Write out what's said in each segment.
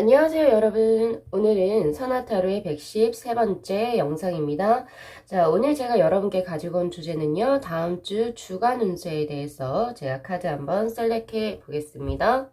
안녕하세요 여러분. 오늘은 선화타로의 113번째 영상입니다. 자, 오늘 제가 여러분께 가지고 온 주제는요, 다음 주 주간 운세에 대해서 제가 카드 한번 셀렉해 보겠습니다.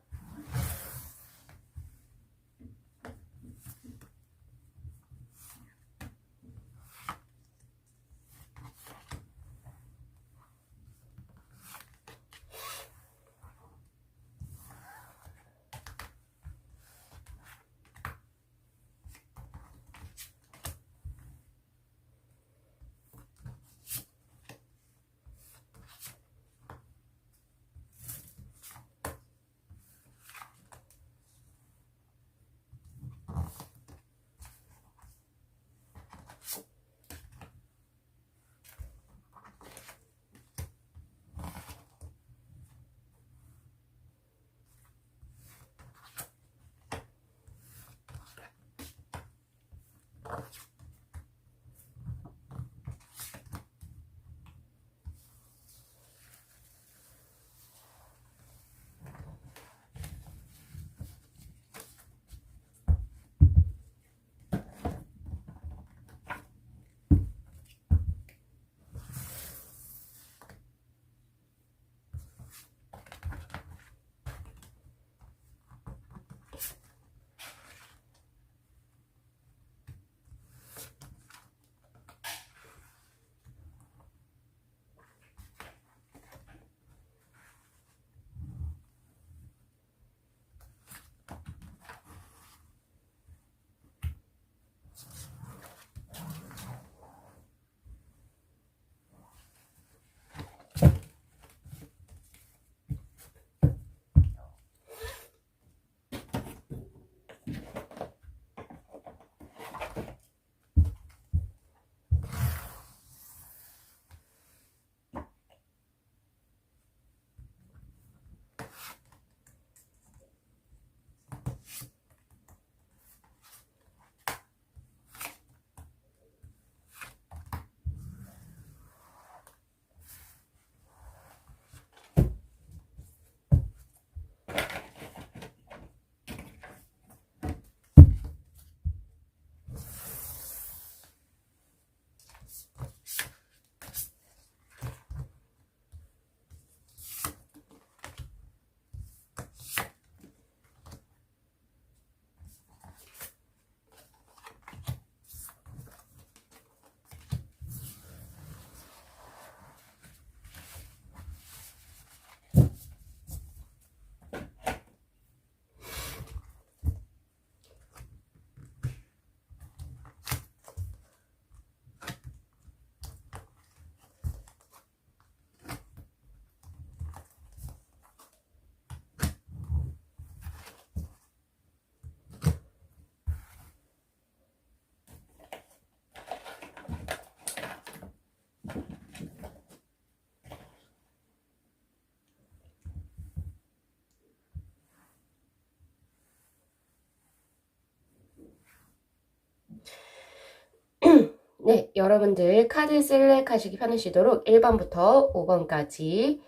네, 여러분들 카드 셀렉하시기 편하시도록 1번부터 5번까지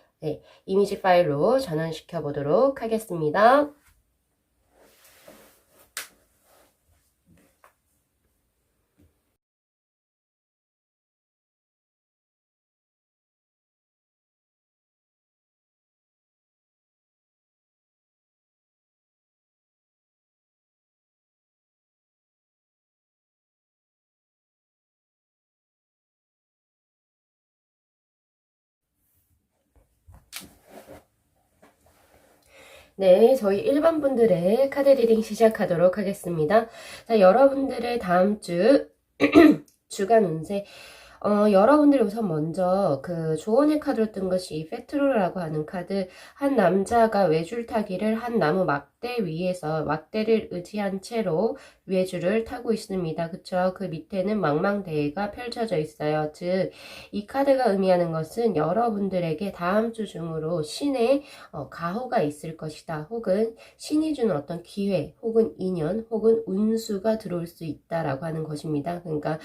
이미지 파일로 전환시켜 보도록 하겠습니다. 네, 저희 1번 분들의 카드 리딩 시작하도록 하겠습니다. 자, 여러분들의 다음 주 주간 운세. 여러분들이 우선 먼저 그 조언의 카드로 뜬 것이 페트로라고 하는 카드. 한 남자가 외줄 타기를 한 나무 막대 위에서 막대를 의지한 채로 외줄을 타고 있습니다. 그쵸? 그 밑에는 망망대해가 펼쳐져 있어요. 즉, 이 카드가 의미하는 것은 여러분들에게 다음 주 중으로 신의 가호가 있을 것이다. 혹은 신이 주는 어떤 기회, 혹은 인연, 혹은 운수가 들어올 수 있다라고 하는 것입니다. 그러니까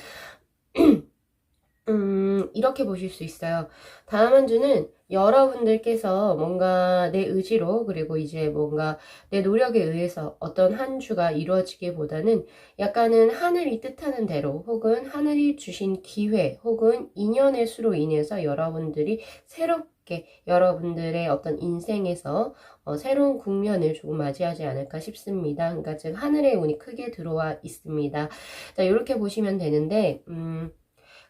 이렇게 보실 수 있어요. 다음 한 주는 여러분들께서 뭔가 내 의지로, 그리고 이제 뭔가 내 노력에 의해서 어떤 한 주가 이루어지기보다는 약간은 하늘이 뜻하는 대로, 혹은 하늘이 주신 기회, 혹은 인연의 수로 인해서 여러분들이 새롭게 여러분들의 어떤 인생에서 새로운 국면을 조금 맞이하지 않을까 싶습니다. 그러니까 즉 하늘의 운이 크게 들어와 있습니다. 자, 이렇게 보시면 되는데,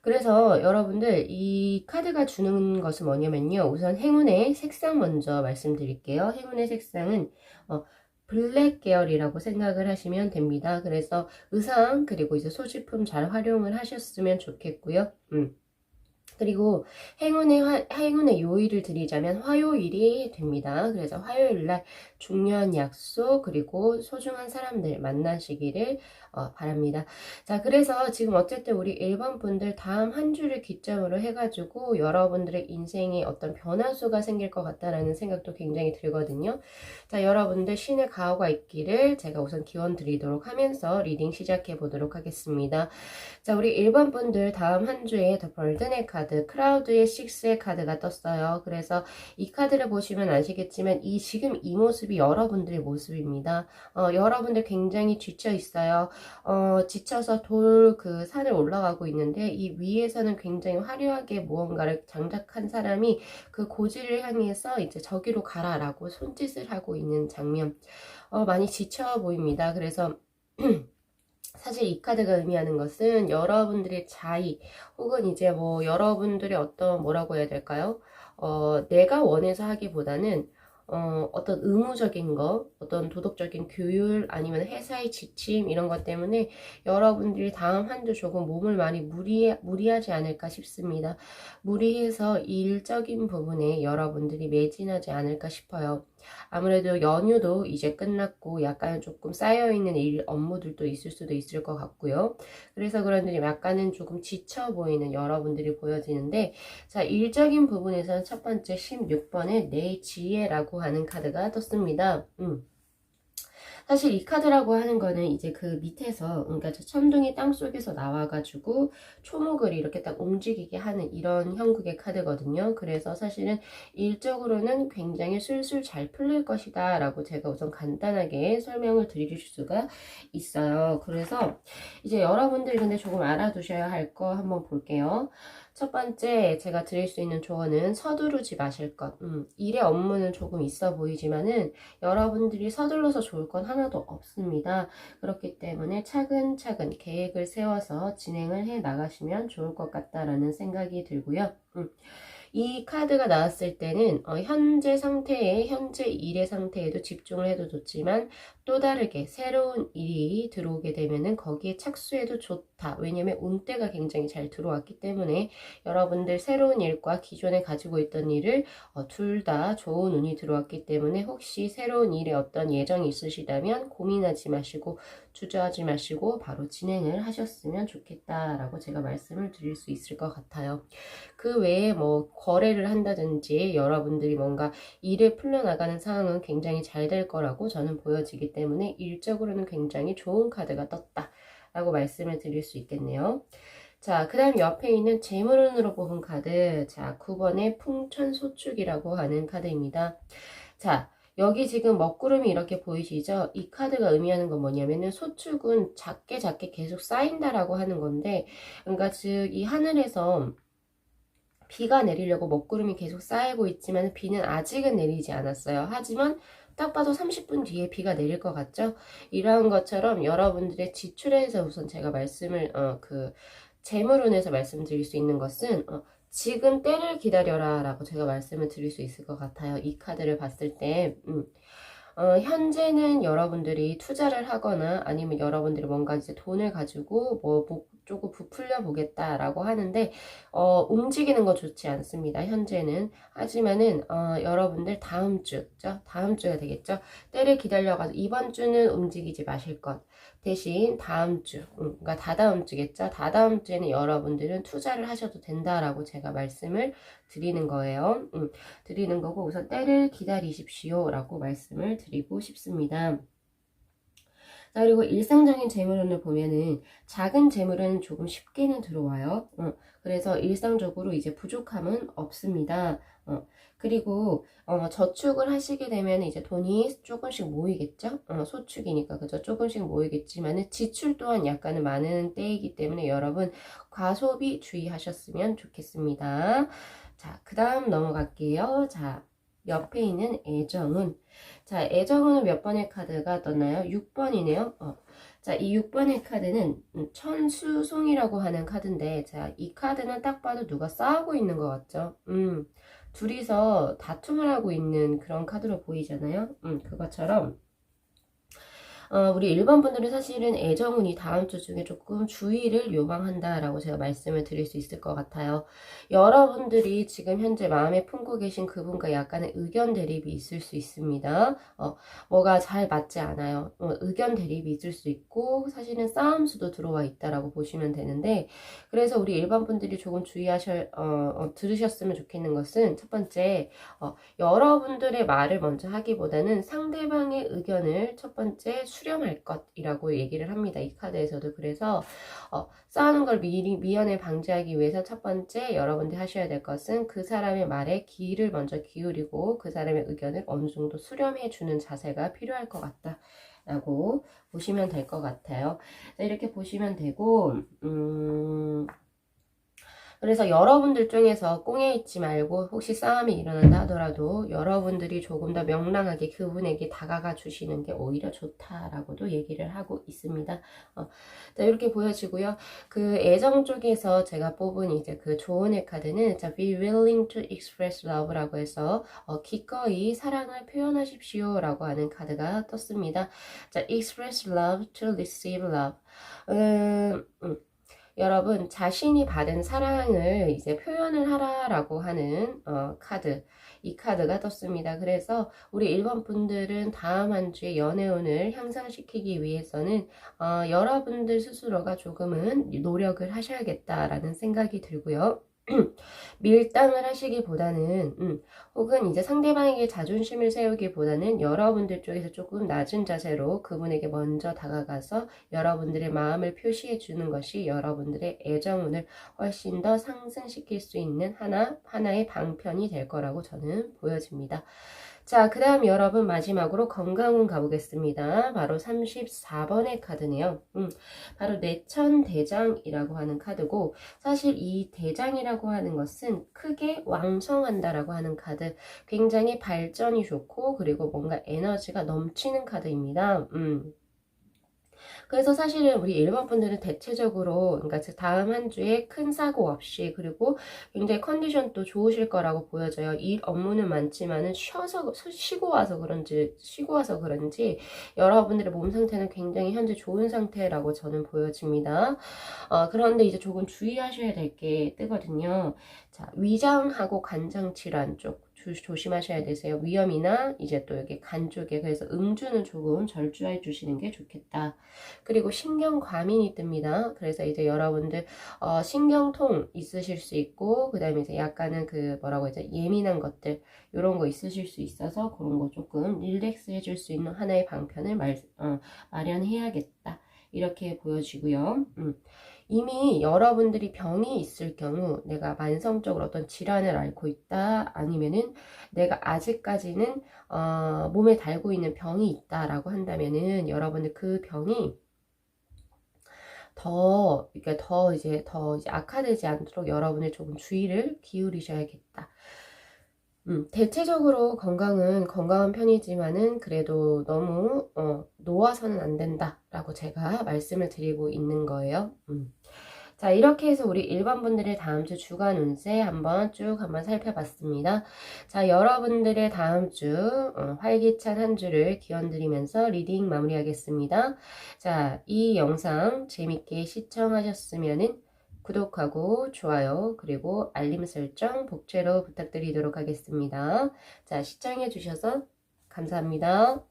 그래서 여러분들 이 카드가 주는 것은 뭐냐면요. 우선 행운의 색상 먼저 말씀드릴게요. 행운의 색상은 블랙 계열이라고 생각을 하시면 됩니다. 그래서 의상 그리고 이제 소지품 잘 활용을 하셨으면 좋겠고요. 그리고 행운의 요일을 드리자면 화요일이 됩니다. 그래서 화요일날 중요한 약속 그리고 소중한 사람들 만나시기를 바랍니다. 자, 그래서 지금 어쨌든 우리 1번 분들 다음 한 주를 기점으로 해가지고 여러분들의 인생에 어떤 변화수가 생길 것 같다라는 생각도 굉장히 들거든요. 자, 여러분들 신의 가호가 있기를 제가 우선 기원 드리도록 하면서 리딩 시작해 보도록 하겠습니다. 자, 우리 1번 분들 다음 한 주에 더 벌든의 카드, 크라우드의 6의 카드가 떴어요. 그래서 이 카드를 보시면 아시겠지만 지금 이 모습이 여러분들의 모습입니다. 여러분들 굉장히 지쳐 있어요. 지쳐서 그 산을 올라가고 있는데 이 위에서는 굉장히 화려하게 무언가를 장착한 사람이 그 고지를 향해서 이제 저기로 가라라고 손짓을 하고 있는 장면. 많이 지쳐 보입니다. 그래서 사실 이 카드가 의미하는 것은 여러분들의 자의 혹은 이제 뭐 여러분들의 어떤 뭐라고 해야 될까요? 내가 원해서 하기보다는 어떤 의무적인 거, 어떤 도덕적인 규율, 아니면 회사의 지침, 이런 것 때문에 여러분들이 다음 한 주 조금 몸을 많이 무리하지 않을까 싶습니다. 무리해서 일적인 부분에 여러분들이 매진하지 않을까 싶어요. 아무래도 연휴도 이제 끝났고 약간 조금 쌓여있는 일 업무들도 있을 수도 있을 것 같고요. 그래서 그런지 약간은 조금 지쳐 보이는 여러분들이 보여지는데, 자, 일적인 부분에서는 첫 번째 16번에 내 지혜라고 하는 카드가 떴습니다. 사실 이 카드라고 하는 거는 이제 그 밑에서, 그러니까 저 천둥이 땅 속에서 나와가지고 초목을 이렇게 딱 움직이게 하는 이런 형국의 카드거든요. 그래서 사실은 일적으로는 굉장히 술술 잘 풀릴 것이다 라고 제가 우선 간단하게 설명을 드릴 수가 있어요. 그래서 이제 여러분들이 근데 조금 알아두셔야 할 거 한번 볼게요. 첫 번째 제가 드릴 수 있는 조언은 서두르지 마실 것. 일의 업무는 조금 있어 보이지만은 여러분들이 서둘러서 좋을 건 하나도 없습니다. 그렇기 때문에 차근차근 계획을 세워서 진행을 해 나가시면 좋을 것 같다라는 생각이 들고요. 이 카드가 나왔을 때는 현재 상태에 현재 일의 상태에도 집중을 해도 좋지만 또 다르게 새로운 일이 들어오게 되면은 거기에 착수해도 좋다. 왜냐면 운대가 굉장히 잘 들어왔기 때문에 여러분들 새로운 일과 기존에 가지고 있던 일을 둘 다 좋은 운이 들어왔기 때문에 혹시 새로운 일에 어떤 예정이 있으시다면 고민하지 마시고 주저하지 마시고 바로 진행을 하셨으면 좋겠다라고 제가 말씀을 드릴 수 있을 것 같아요. 그 외에 뭐 거래를 한다든지 여러분들이 뭔가 일을 풀려나가는 상황은 굉장히 잘 될 거라고 저는 보여지기 때문에 일적으로는 굉장히 좋은 카드가 떴다 라고 말씀을 드릴 수 있겠네요. 자, 그 다음 옆에 있는 재물운으로 뽑은 카드, 자, 9번의 풍천소축이라고 하는 카드입니다. 자, 여기 지금 먹구름이 이렇게 보이시죠? 이 카드가 의미하는 건 뭐냐면은 소축은 작게 작게 계속 쌓인다라고 하는 건데, 그러니까 즉 이 하늘에서 비가 내리려고 먹구름이 계속 쌓이고 있지만 비는 아직은 내리지 않았어요. 하지만 딱 봐도 30분 뒤에 비가 내릴 것 같죠? 이러한 것처럼 여러분들의 지출에서 우선 제가 말씀을 재물운에서 말씀드릴 수 있는 것은 지금 때를 기다려라 라고 제가 말씀을 드릴 수 있을 것 같아요. 이 카드를 봤을 때 현재는 여러분들이 투자를 하거나 아니면 여러분들이 뭔가 이제 돈을 가지고 뭐 조금 부풀려 보겠다라고 하는데 움직이는 거 좋지 않습니다. 현재는. 하지만은 여러분들 다음 주죠. 다음 주가 되겠죠. 때를 기다려가지고 이번 주는 움직이지 마실 것. 대신 다음 주, 그러니까 다다음 주겠죠. 다다음 주에는 여러분들은 투자를 하셔도 된다라고 제가 말씀을 드리는 거예요. 드리는 거고 우선 때를 기다리십시오 라고 말씀을 드리고 싶습니다. 자, 그리고 일상적인 재물운을 보면은 작은 재물은 조금 쉽게는 들어와요. 그래서 일상적으로 이제 부족함은 없습니다. 그리고 저축을 하시게 되면 이제 돈이 조금씩 모이겠죠. 소축이니까 그죠. 조금씩 모이겠지만은 지출 또한 약간은 많은 때이기 때문에 여러분 과소비 주의하셨으면 좋겠습니다. 자, 그 다음 넘어갈게요. 자, 옆에 있는 애정운. 자, 애정운은 몇 번의 카드가 떴나요? 6번이네요. 자, 이 6번의 카드는 천수송이라고 하는 카드인데, 자, 이 카드는 딱 봐도 누가 싸우고 있는 것 같죠? 둘이서 다툼을 하고 있는 그런 카드로 보이잖아요. 그것처럼 우리 일반 분들은 사실은 애정운이 다음 주 중에 조금 주의를 요망한다라고 제가 말씀을 드릴 수 있을 것 같아요. 여러분들이 지금 현재 마음에 품고 계신 그분과 약간의 의견 대립이 있을 수 있습니다. 뭐가 잘 맞지 않아요. 의견 대립이 있을 수 있고 사실은 싸움수도 들어와 있다라고 보시면 되는데, 그래서 우리 일반 분들이 조금 들으셨으면 좋겠는 것은 첫 번째, 여러분들의 말을 먼저 하기보다는 상대방의 의견을 첫 번째 수렴할 것이라고 얘기를 합니다. 이 카드에서도. 그래서 싸우는 걸 미연에 방지하기 위해서 첫 번째 여러분들이 하셔야 될 것은 그 사람의 말에 귀를 먼저 기울이고 그 사람의 의견을 어느 정도 수렴해 주는 자세가 필요할 것 같다 라고 보시면 될 것 같아요. 이렇게 보시면 되고, 그래서 여러분들 중에서 꽁에 있지 말고 혹시 싸움이 일어난다 하더라도 여러분들이 조금 더 명랑하게 그분에게 다가가 주시는 게 오히려 좋다라고도 얘기를 하고 있습니다. 자, 이렇게 보여지고요. 그 애정 쪽에서 제가 뽑은 이제 그 조언의 카드는 자, be willing to express love라고 해서 기꺼이 사랑을 표현하십시오 라고 하는 카드가 떴습니다. 자, express love to receive love. 여러분 자신이 받은 사랑을 이제 표현을 하라라고 하는 카드, 이 카드가 떴습니다. 그래서 우리 1번 분들은 다음 한 주의 연애운을 향상시키기 위해서는 여러분들 스스로가 조금은 노력을 하셔야겠다라는 생각이 들고요. 밀당을 하시기보다는 혹은 이제 상대방에게 자존심을 세우기보다는 여러분들 쪽에서 조금 낮은 자세로 그분에게 먼저 다가가서 여러분들의 마음을 표시해 주는 것이 여러분들의 애정운을 훨씬 더 상승시킬 수 있는 하나의 방편이 될 거라고 저는 보여집니다. 자, 그 다음 여러분 마지막으로 건강운 가보겠습니다. 바로 34번의 카드네요. 바로 내천대장이라고 하는 카드고, 사실 이 대장이라고 하는 것은 크게 왕성한다라고 하는 카드, 굉장히 발전이 좋고 그리고 뭔가 에너지가 넘치는 카드입니다. 그래서 사실은 우리 1번 분들은 대체적으로 그러니까 다음 한 주에 큰 사고 없이 그리고 굉장히 컨디션도 좋으실 거라고 보여져요. 일 업무는 많지만은 쉬고 와서 그런지 여러분들의 몸 상태는 굉장히 현재 좋은 상태라고 저는 보여집니다. 그런데 이제 조금 주의하셔야 될 게 뜨거든요. 자, 위장하고 간장 질환 쪽 조심하셔야 되세요. 위염이나 이제 또 여기 간 쪽에, 그래서 음주는 조금 절주해 주시는 게 좋겠다. 그리고 신경과민이 뜹니다. 그래서 이제 여러분들 신경통 있으실 수 있고, 그 다음에 이제 약간은 그 뭐라고 하죠, 예민한 것들 이런 거 있으실 수 있어서 그런 거 조금 릴렉스 해줄 수 있는 하나의 방편을 마련해야겠다. 이렇게 보여지고요. 이미 여러분들이 병이 있을 경우 내가 만성적으로 어떤 질환을 앓고 있다, 아니면은 내가 아직까지는 몸에 달고 있는 병이 있다라고 한다면은 여러분들 그 병이 그러니까 더 이제 악화되지 않도록 여러분을 조금 주의를 기울이셔야겠다. 대체적으로 건강한 편이지만은 그래도 너무 놓아서는 안 된다라고 제가 말씀을 드리고 있는 거예요. 자, 이렇게 해서 우리 일반 분들의 다음 주 주간 운세 한번 살펴봤습니다. 자, 여러분들의 다음 주 활기찬 한 주를 기원드리면서 리딩 마무리하겠습니다. 자, 이 영상 재밌게 시청하셨으면은 구독하고 좋아요 그리고 알림 설정 복제로 부탁드리도록 하겠습니다. 자, 시청해 주셔서 감사합니다.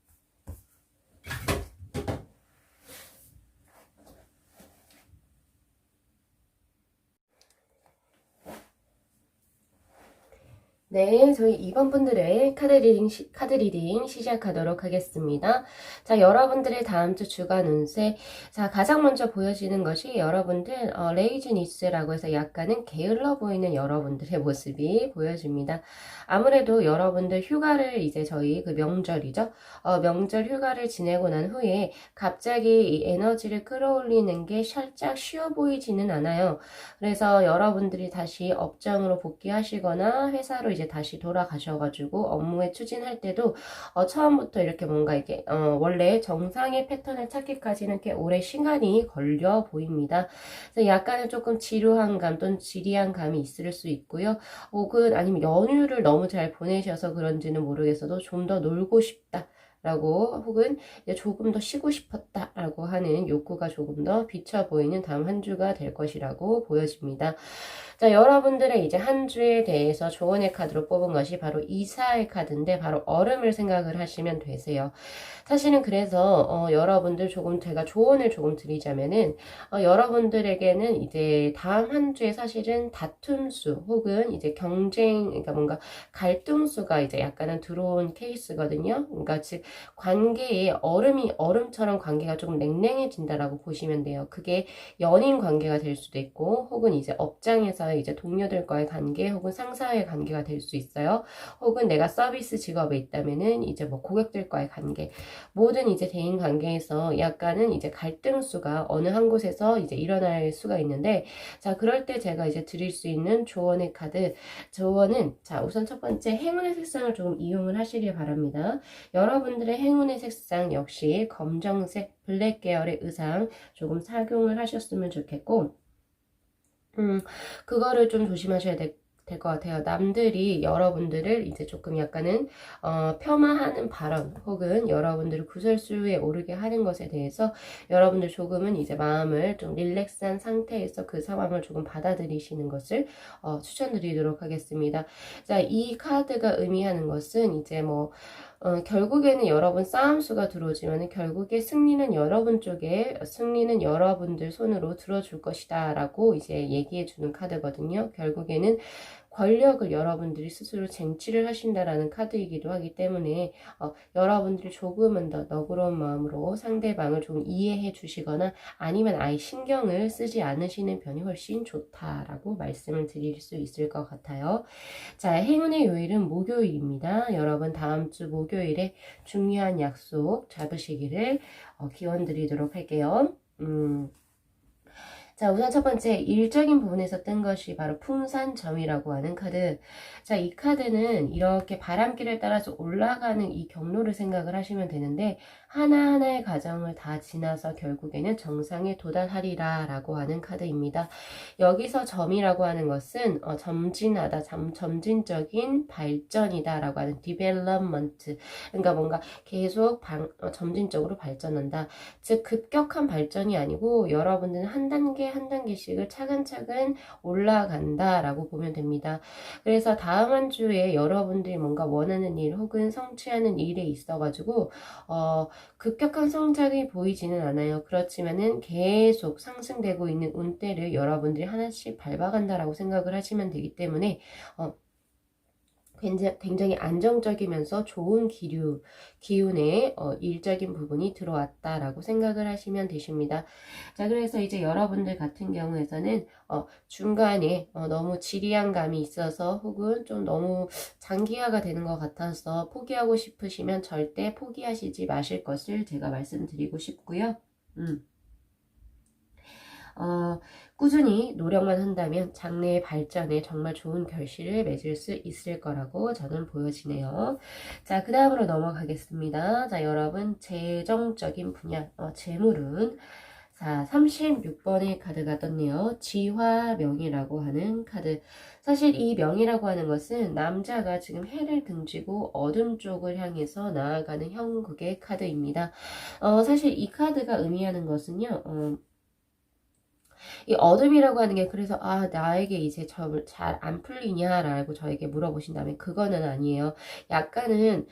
네, 저희 2번 분들의 카드 리딩 시작하도록 하겠습니다. 자, 여러분들의 다음 주 주간 운세. 자, 가장 먼저 보여지는 것이 여러분들, 레이즈니스라고 해서 약간은 게을러 보이는 여러분들의 모습이 보여집니다. 아무래도 여러분들 휴가를 이제 저희 그 명절이죠. 명절 휴가를 지내고 난 후에 갑자기 이 에너지를 끌어올리는 게 살짝 쉬워 보이지는 않아요. 그래서 여러분들이 다시 업장으로 복귀하시거나 회사로 이제 다시 돌아가셔가지고 업무에 추진할 때도 처음부터 이렇게 뭔가 이게 원래 정상의 패턴을 찾기까지는 꽤 오래 시간이 걸려 보입니다. 그래서 약간은 조금 지루한 감 또는 지리한 감이 있을 수 있고요. 혹은 아니면 연휴를 너무 잘 보내셔서 그런지는 모르겠어도 좀 더 놀고 싶다. 라고 혹은 조금 더 쉬고 싶었다라고 하는 욕구가 조금 더 비쳐 보이는 다음 한 주가 될 것이라고 보여집니다. 자, 여러분들의 이제 한 주에 대해서 조언의 카드로 뽑은 것이 바로 이사의 카드인데 바로 얼음을 생각을 하시면 되세요. 사실은 그래서 여러분들 조금 제가 조언을 조금 드리자면은 여러분들에게는 이제 다음 한 주에 사실은 다툼수 혹은 이제 경쟁 그러니까 뭔가 갈등수가 이제 약간은 들어온 케이스거든요. 그러니까 즉 관계에 얼음처럼 관계가 조금 냉랭해진다라고 보시면 돼요. 그게 연인 관계가 될 수도 있고 혹은 이제 업장에서의 이제 동료들과의 관계 혹은 상사와의 관계가 될 수 있어요. 혹은 내가 서비스 직업에 있다면은 이제 뭐 고객들과의 관계 모든 이제 대인 관계에서 약간은 이제 갈등수가 어느 한 곳에서 이제 일어날 수가 있는데 자 그럴 때 제가 이제 드릴 수 있는 조언의 카드 조언은 자 우선 첫 번째 행운의 색상을 좀 이용을 하시길 바랍니다. 여러분들의 행운의 색상 역시 검정색 블랙 계열의 의상 조금 착용을 하셨으면 좋겠고 그거를 좀 조심하셔야 될 것 같아요. 남들이 여러분들을 이제 조금 약간은 폄하하는 발언 혹은 여러분들을 구설수에 오르게 하는 것에 대해서 여러분들 조금은 이제 마음을 좀 릴렉스한 상태에서 그 상황을 조금 받아들이시는 것을 추천드리도록 하겠습니다. 자, 이 카드가 의미하는 것은 이제 뭐 결국에는 여러분 싸움수가 들어오지만 결국에 승리는 여러분 쪽에 승리는 여러분들 손으로 들어줄 것이다 라고 이제 얘기해 주는 카드거든요. 결국에는 권력을 여러분들이 스스로 쟁취를 하신다라는 카드이기도 하기 때문에 여러분들이 조금은 더 너그러운 마음으로 상대방을 좀 이해해 주시거나 아니면 아예 신경을 쓰지 않으시는 편이 훨씬 좋다라고 말씀을 드릴 수 있을 것 같아요. 자, 행운의 요일은 목요일입니다. 여러분 다음 주 목요일에 중요한 약속 잡으시기를 기원 드리도록 할게요. 자, 우선 첫 번째 일적인 부분에서 뜬 것이 바로 풍산점이라고 하는 카드. 자, 이 카드는 이렇게 바람길을 따라서 올라가는 이 경로를 생각을 하시면 되는데 하나하나의 과정을 다 지나서 결국에는 정상에 도달하리라 라고 하는 카드입니다. 여기서 점이라고 하는 것은 점진하다, 점진적인 발전이다 라고 하는 development. 그러니까 뭔가 계속 점진적으로 발전한다. 즉 급격한 발전이 아니고 여러분들은 한 단계 한 단계씩을 차근차근 올라간다라고 보면 됩니다. 그래서 다음 한 주에 여러분들이 뭔가 원하는 일 혹은 성취하는 일에 있어가지고 급격한 성장이 보이지는 않아요. 그렇지만은 계속 상승되고 있는 운대를 여러분들이 하나씩 밟아간다라고 생각을 하시면 되기 때문에 굉장히 안정적이면서 좋은 기운의 일적인 부분이 들어왔다라고 생각을 하시면 되십니다. 자, 그래서 이제 여러분들 같은 경우에서는 중간에 너무 지리한 감이 있어서 혹은 좀 너무 장기화가 되는 것 같아서 포기하고 싶으시면 절대 포기하시지 마실 것을 제가 말씀드리고 싶고요. 꾸준히 노력만 한다면 장래의 발전에 정말 좋은 결실을 맺을 수 있을 거라고 저는 보여지네요. 자, 그 다음으로 넘어가겠습니다. 자, 여러분 재정적인 분야, 재물은 자, 36번의 카드가 떴네요. 지화명이라고 하는 카드. 사실 이 명이라고 하는 것은 남자가 지금 해를 등지고 어둠 쪽을 향해서 나아가는 형국의 카드입니다. 사실 이 카드가 의미하는 것은요. 이 어둠이라고 하는 게 그래서 나에게 이제 잘 안 풀리냐라고 저에게 물어보신다면 그거는 아니에요. 약간은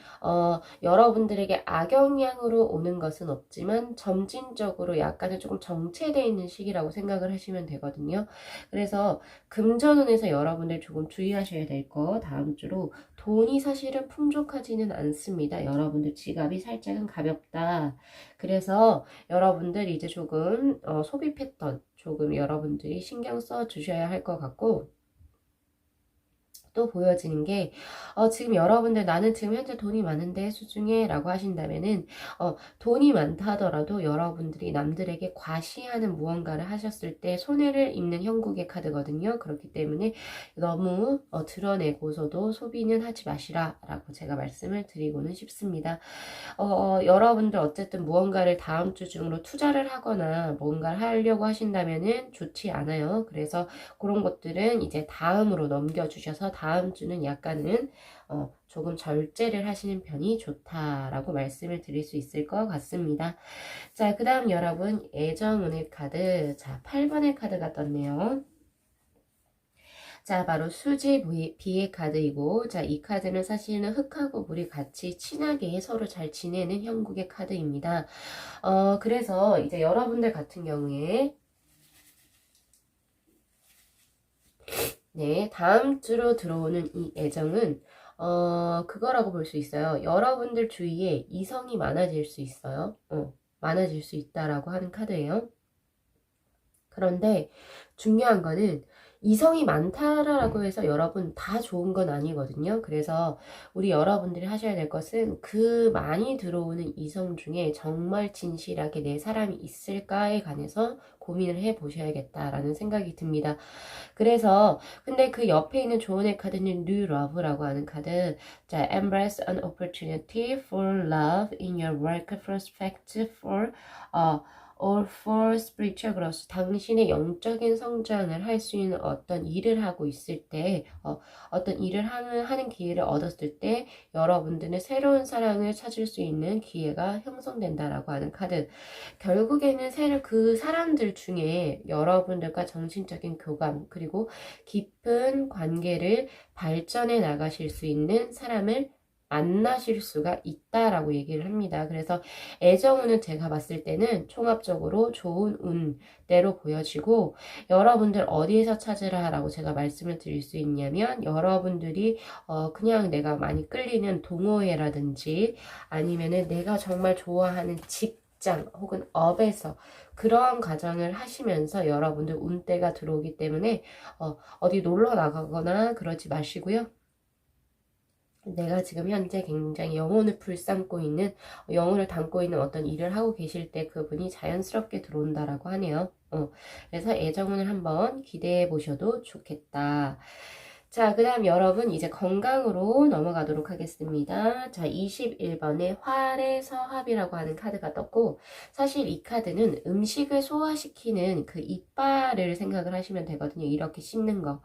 여러분들에게 악영향으로 오는 것은 없지만 점진적으로 약간은 조금 정체되어 있는 시기라고 생각을 하시면 되거든요. 그래서 금전운에서 여러분들 조금 주의하셔야 될 거 다음 주로 돈이 사실은 풍족하지는 않습니다. 여러분들 지갑이 살짝은 가볍다. 그래서 여러분들 이제 조금 소비 패턴 조금 여러분들이 신경 써 주셔야 할 것 같고 또 보여지는 게 지금 여러분들 나는 지금 현재 돈이 많은데 수중에 라고 하신다면은 돈이 많다 하더라도 여러분들이 남들에게 과시하는 무언가를 하셨을 때 손해를 입는 형국의 카드거든요. 그렇기 때문에 너무 드러내고서도 소비는 하지 마시라 라고 제가 말씀을 드리고는 싶습니다. 여러분들 어쨌든 무언가를 다음 주 중으로 투자를 하거나 뭔가를 하려고 하신다면은 좋지 않아요. 그래서 그런 것들은 이제 다음으로 넘겨주셔서 다음 주는 약간은 조금 절제를 하시는 편이 좋다라고 말씀을 드릴 수 있을 것 같습니다. 자, 그 다음 여러분 애정운의 카드. 자, 8번의 카드가 떴네요. 자, 바로 수지 비의 카드이고, 자, 이 카드는 사실은 흙하고 물이 같이 친하게 서로 잘 지내는 형국의 카드입니다. 그래서 이제 여러분들 같은 경우에, 네, 다음 주로 들어오는 이 애정은, 그거라고 볼 수 있어요. 여러분들 주위에 이성이 많아질 수 있어요. 많아질 수 있다라고 하는 카드예요. 그런데 중요한 거는 이성이 많다라고 해서 여러분 다 좋은 건 아니거든요. 그래서 우리 여러분들이 하셔야 될 것은 그 많이 들어오는 이성 중에 정말 진실하게 내 사람이 있을까에 관해서 고민을 해 보셔야겠다라는 생각이 듭니다. 그래서 근데 그 옆에 있는 조언의 카드는 New Love라고 하는 카드. 자, Embrace an opportunity for love in your work prospect for or for spiritual growth. 당신의 영적인 성장을 할 수 있는 어떤 일을 하고 있을 때, 어떤 일을 하는 기회를 얻었을 때, 여러분들은 새로운 사랑을 찾을 수 있는 기회가 형성된다라고 하는 카드. 결국에는 그 사람들 중에 여러분들과 정신적인 교감, 그리고 깊은 관계를 발전해 나가실 수 있는 사람을 만나실 수가 있다라고 얘기를 합니다. 그래서 애정운은 제가 봤을 때는 총합적으로 좋은 운대로 보여지고 여러분들 어디에서 찾으라 라고 제가 말씀을 드릴 수 있냐면 여러분들이 그냥 내가 많이 끌리는 동호회라든지 아니면은 내가 정말 좋아하는 직장 혹은 업에서 그런 과정을 하시면서 여러분들 운대가 들어오기 때문에 어디 놀러 나가거나 그러지 마시고요. 내가 지금 현재 굉장히 영혼을 불삼고 있는, 영혼을 담고 있는 어떤 일을 하고 계실 때 그분이 자연스럽게 들어온다라고 하네요. 그래서 애정운을 한번 기대해 보셔도 좋겠다. 자, 그 다음 여러분 이제 건강으로 넘어가도록 하겠습니다. 자, 21번에 활의 서합이라고 하는 카드가 떴고 사실 이 카드는 음식을 소화시키는 그 이빨을 생각을 하시면 되거든요. 이렇게 씹는 거.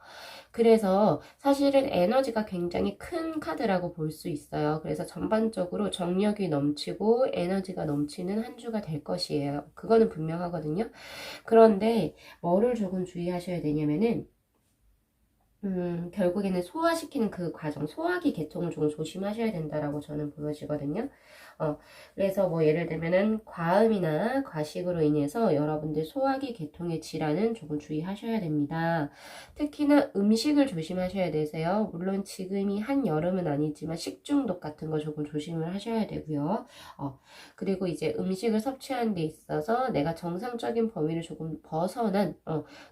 그래서 사실은 에너지가 굉장히 큰 카드라고 볼 수 있어요. 그래서 전반적으로 정력이 넘치고 에너지가 넘치는 한 주가 될 것이에요. 그거는 분명하거든요. 그런데 뭐를 조금 주의하셔야 되냐면은 결국에는 소화시키는 그 과정, 소화기 계통을 조금 조심하셔야 된다라고 저는 보여지거든요. 그래서 뭐 예를 들면은 과음이나 과식으로 인해서 여러분들 소화기 계통의 질환은 조금 주의하셔야 됩니다. 특히나 음식을 조심하셔야 되세요. 물론 지금이 한여름은 아니지만 식중독 같은 거 조금 조심을 하셔야 되고요. 그리고 이제 음식을 섭취하는 데 있어서 내가 정상적인 범위를 조금 벗어난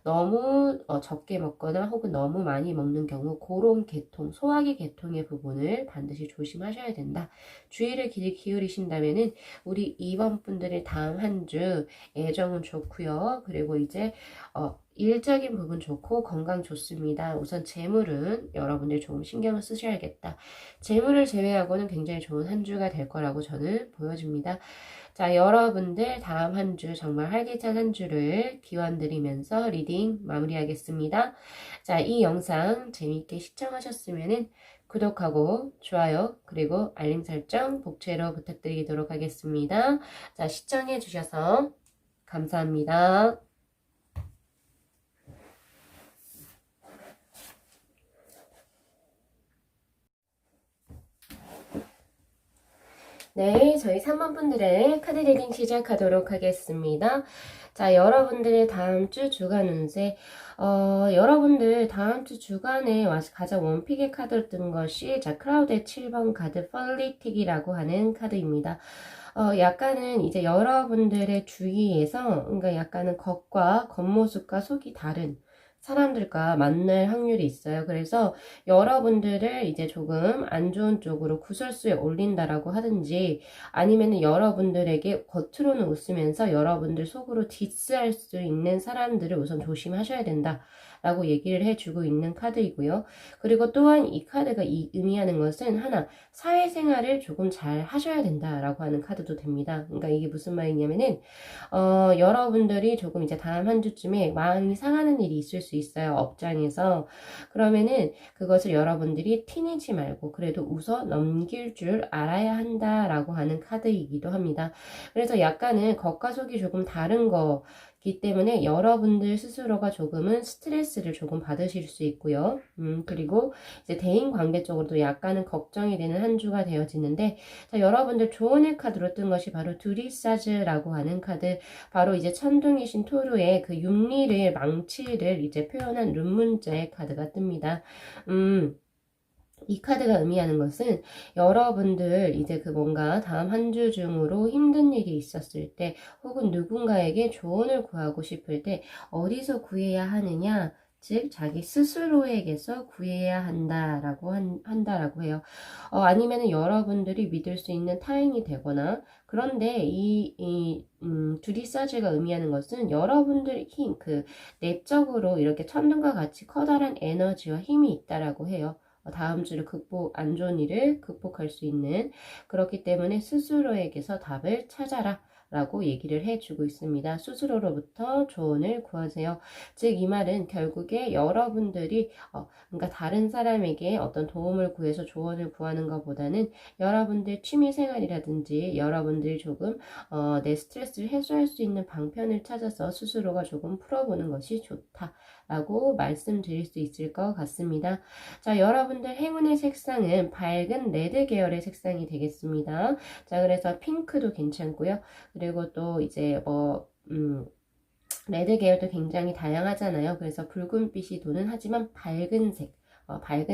너무 적게 먹거나 혹은 너무 많이 먹는 경우 그런 계통, 소화기 계통의 부분을 반드시 조심하셔야 된다. 주의를 기울이신다면은 우리 2번 분들의 다음 한 주 애정은 좋고요. 그리고 이제 일적인 부분 좋고 건강 좋습니다. 우선 재물은 여러분들 조금 신경을 쓰셔야겠다. 재물을 제외하고는 굉장히 좋은 한 주가 될 거라고 저는 보여집니다. 자, 여러분들 다음 한 주 정말 활기찬 한 주를 기원드리면서 리딩 마무리하겠습니다. 자, 이 영상 재미있게 시청하셨으면 구독하고 좋아요 그리고 알림 설정 복채로 부탁드리도록 하겠습니다. 자, 시청해 주셔서 감사합니다. 네, 저희 3번 분들의 카드 리딩 시작하도록 하겠습니다. 자, 여러분들의 다음 주 주간 운세. 여러분들 다음 주 주간에 와서 가장 원픽의 카드로 뜬 것이, 자, 크라우드의 7번 카드, 펄리틱이라고 하는 카드입니다. 약간은 이제 여러분들의 주위에서, 그러니까 약간은 겉과 겉모습과 속이 다른 사람들과 만날 확률이 있어요. 그래서 여러분들을 이제 조금 안 좋은 쪽으로 구설수에 올린다라고 하든지, 아니면 여러분들에게 겉으로는 웃으면서 여러분들 속으로 디스할 수 있는 사람들을 우선 조심하셔야 된다 라고 얘기를 해주고 있는 카드이고요. 그리고 또한 이 카드가 의미하는 것은 하나, 사회생활을 조금 잘 하셔야 된다라고 하는 카드도 됩니다. 그러니까 이게 무슨 말이냐면은 여러분들이 조금 이제 다음 한 주쯤에 마음이 상하는 일이 있을 수 있어요. 업장에서. 그러면은 그것을 여러분들이 티내지 말고 그래도 웃어 넘길 줄 알아야 한다라고 하는 카드이기도 합니다. 그래서 약간은 겉과 속이 조금 다른 거기 때문에 여러분들 스스로가 조금은 스트레스를 조금 받으실 수 있고요. 그리고 이제 대인 관계 쪽으로도 약간은 걱정이 되는 한 주가 되어지는데, 자, 여러분들 조언의 카드로 뜬 것이 바로 두리사즈라고 하는 카드, 바로 이제 천둥이신 토르의 그 윤리를, 망치를 이제 표현한 룬문자의 카드가 뜹니다. 이 카드가 의미하는 것은 여러분들 이제 그 뭔가 다음 한 주 중으로 힘든 일이 있었을 때, 혹은 누군가에게 조언을 구하고 싶을 때 어디서 구해야 하느냐, 즉 자기 스스로에게서 구해야 한다라고 해요. 아니면은 여러분들이 믿을 수 있는 타인이 되거나, 그런데 두리사즈가 의미하는 것은 여러분들 힘, 그 내적으로 이렇게 천둥과 같이 커다란 에너지와 힘이 있다라고 해요. 다음 주를 안 좋은 일을 극복할 수 있는, 그렇기 때문에 스스로에게서 답을 찾아라 라고 얘기를 해주고 있습니다. 스스로로부터 조언을 구하세요. 즉 이 말은 결국에 여러분들이 그러니까 다른 사람에게 어떤 도움을 구해서 조언을 구하는 것보다는 여러분들 취미생활이라든지 여러분들이 조금 내 스트레스를 해소할 수 있는 방편을 찾아서 스스로가 조금 풀어보는 것이 좋다라고 말씀드릴 수 있을 것 같습니다. 자, 여러분들 행운의 색상은 밝은 레드 계열의 색상이 되겠습니다. 자, 그래서 핑크도 괜찮고요. 그리고 또 이제 레드 계열도 굉장히 다양하잖아요. 그래서 붉은빛이 도는, 하지만 밝은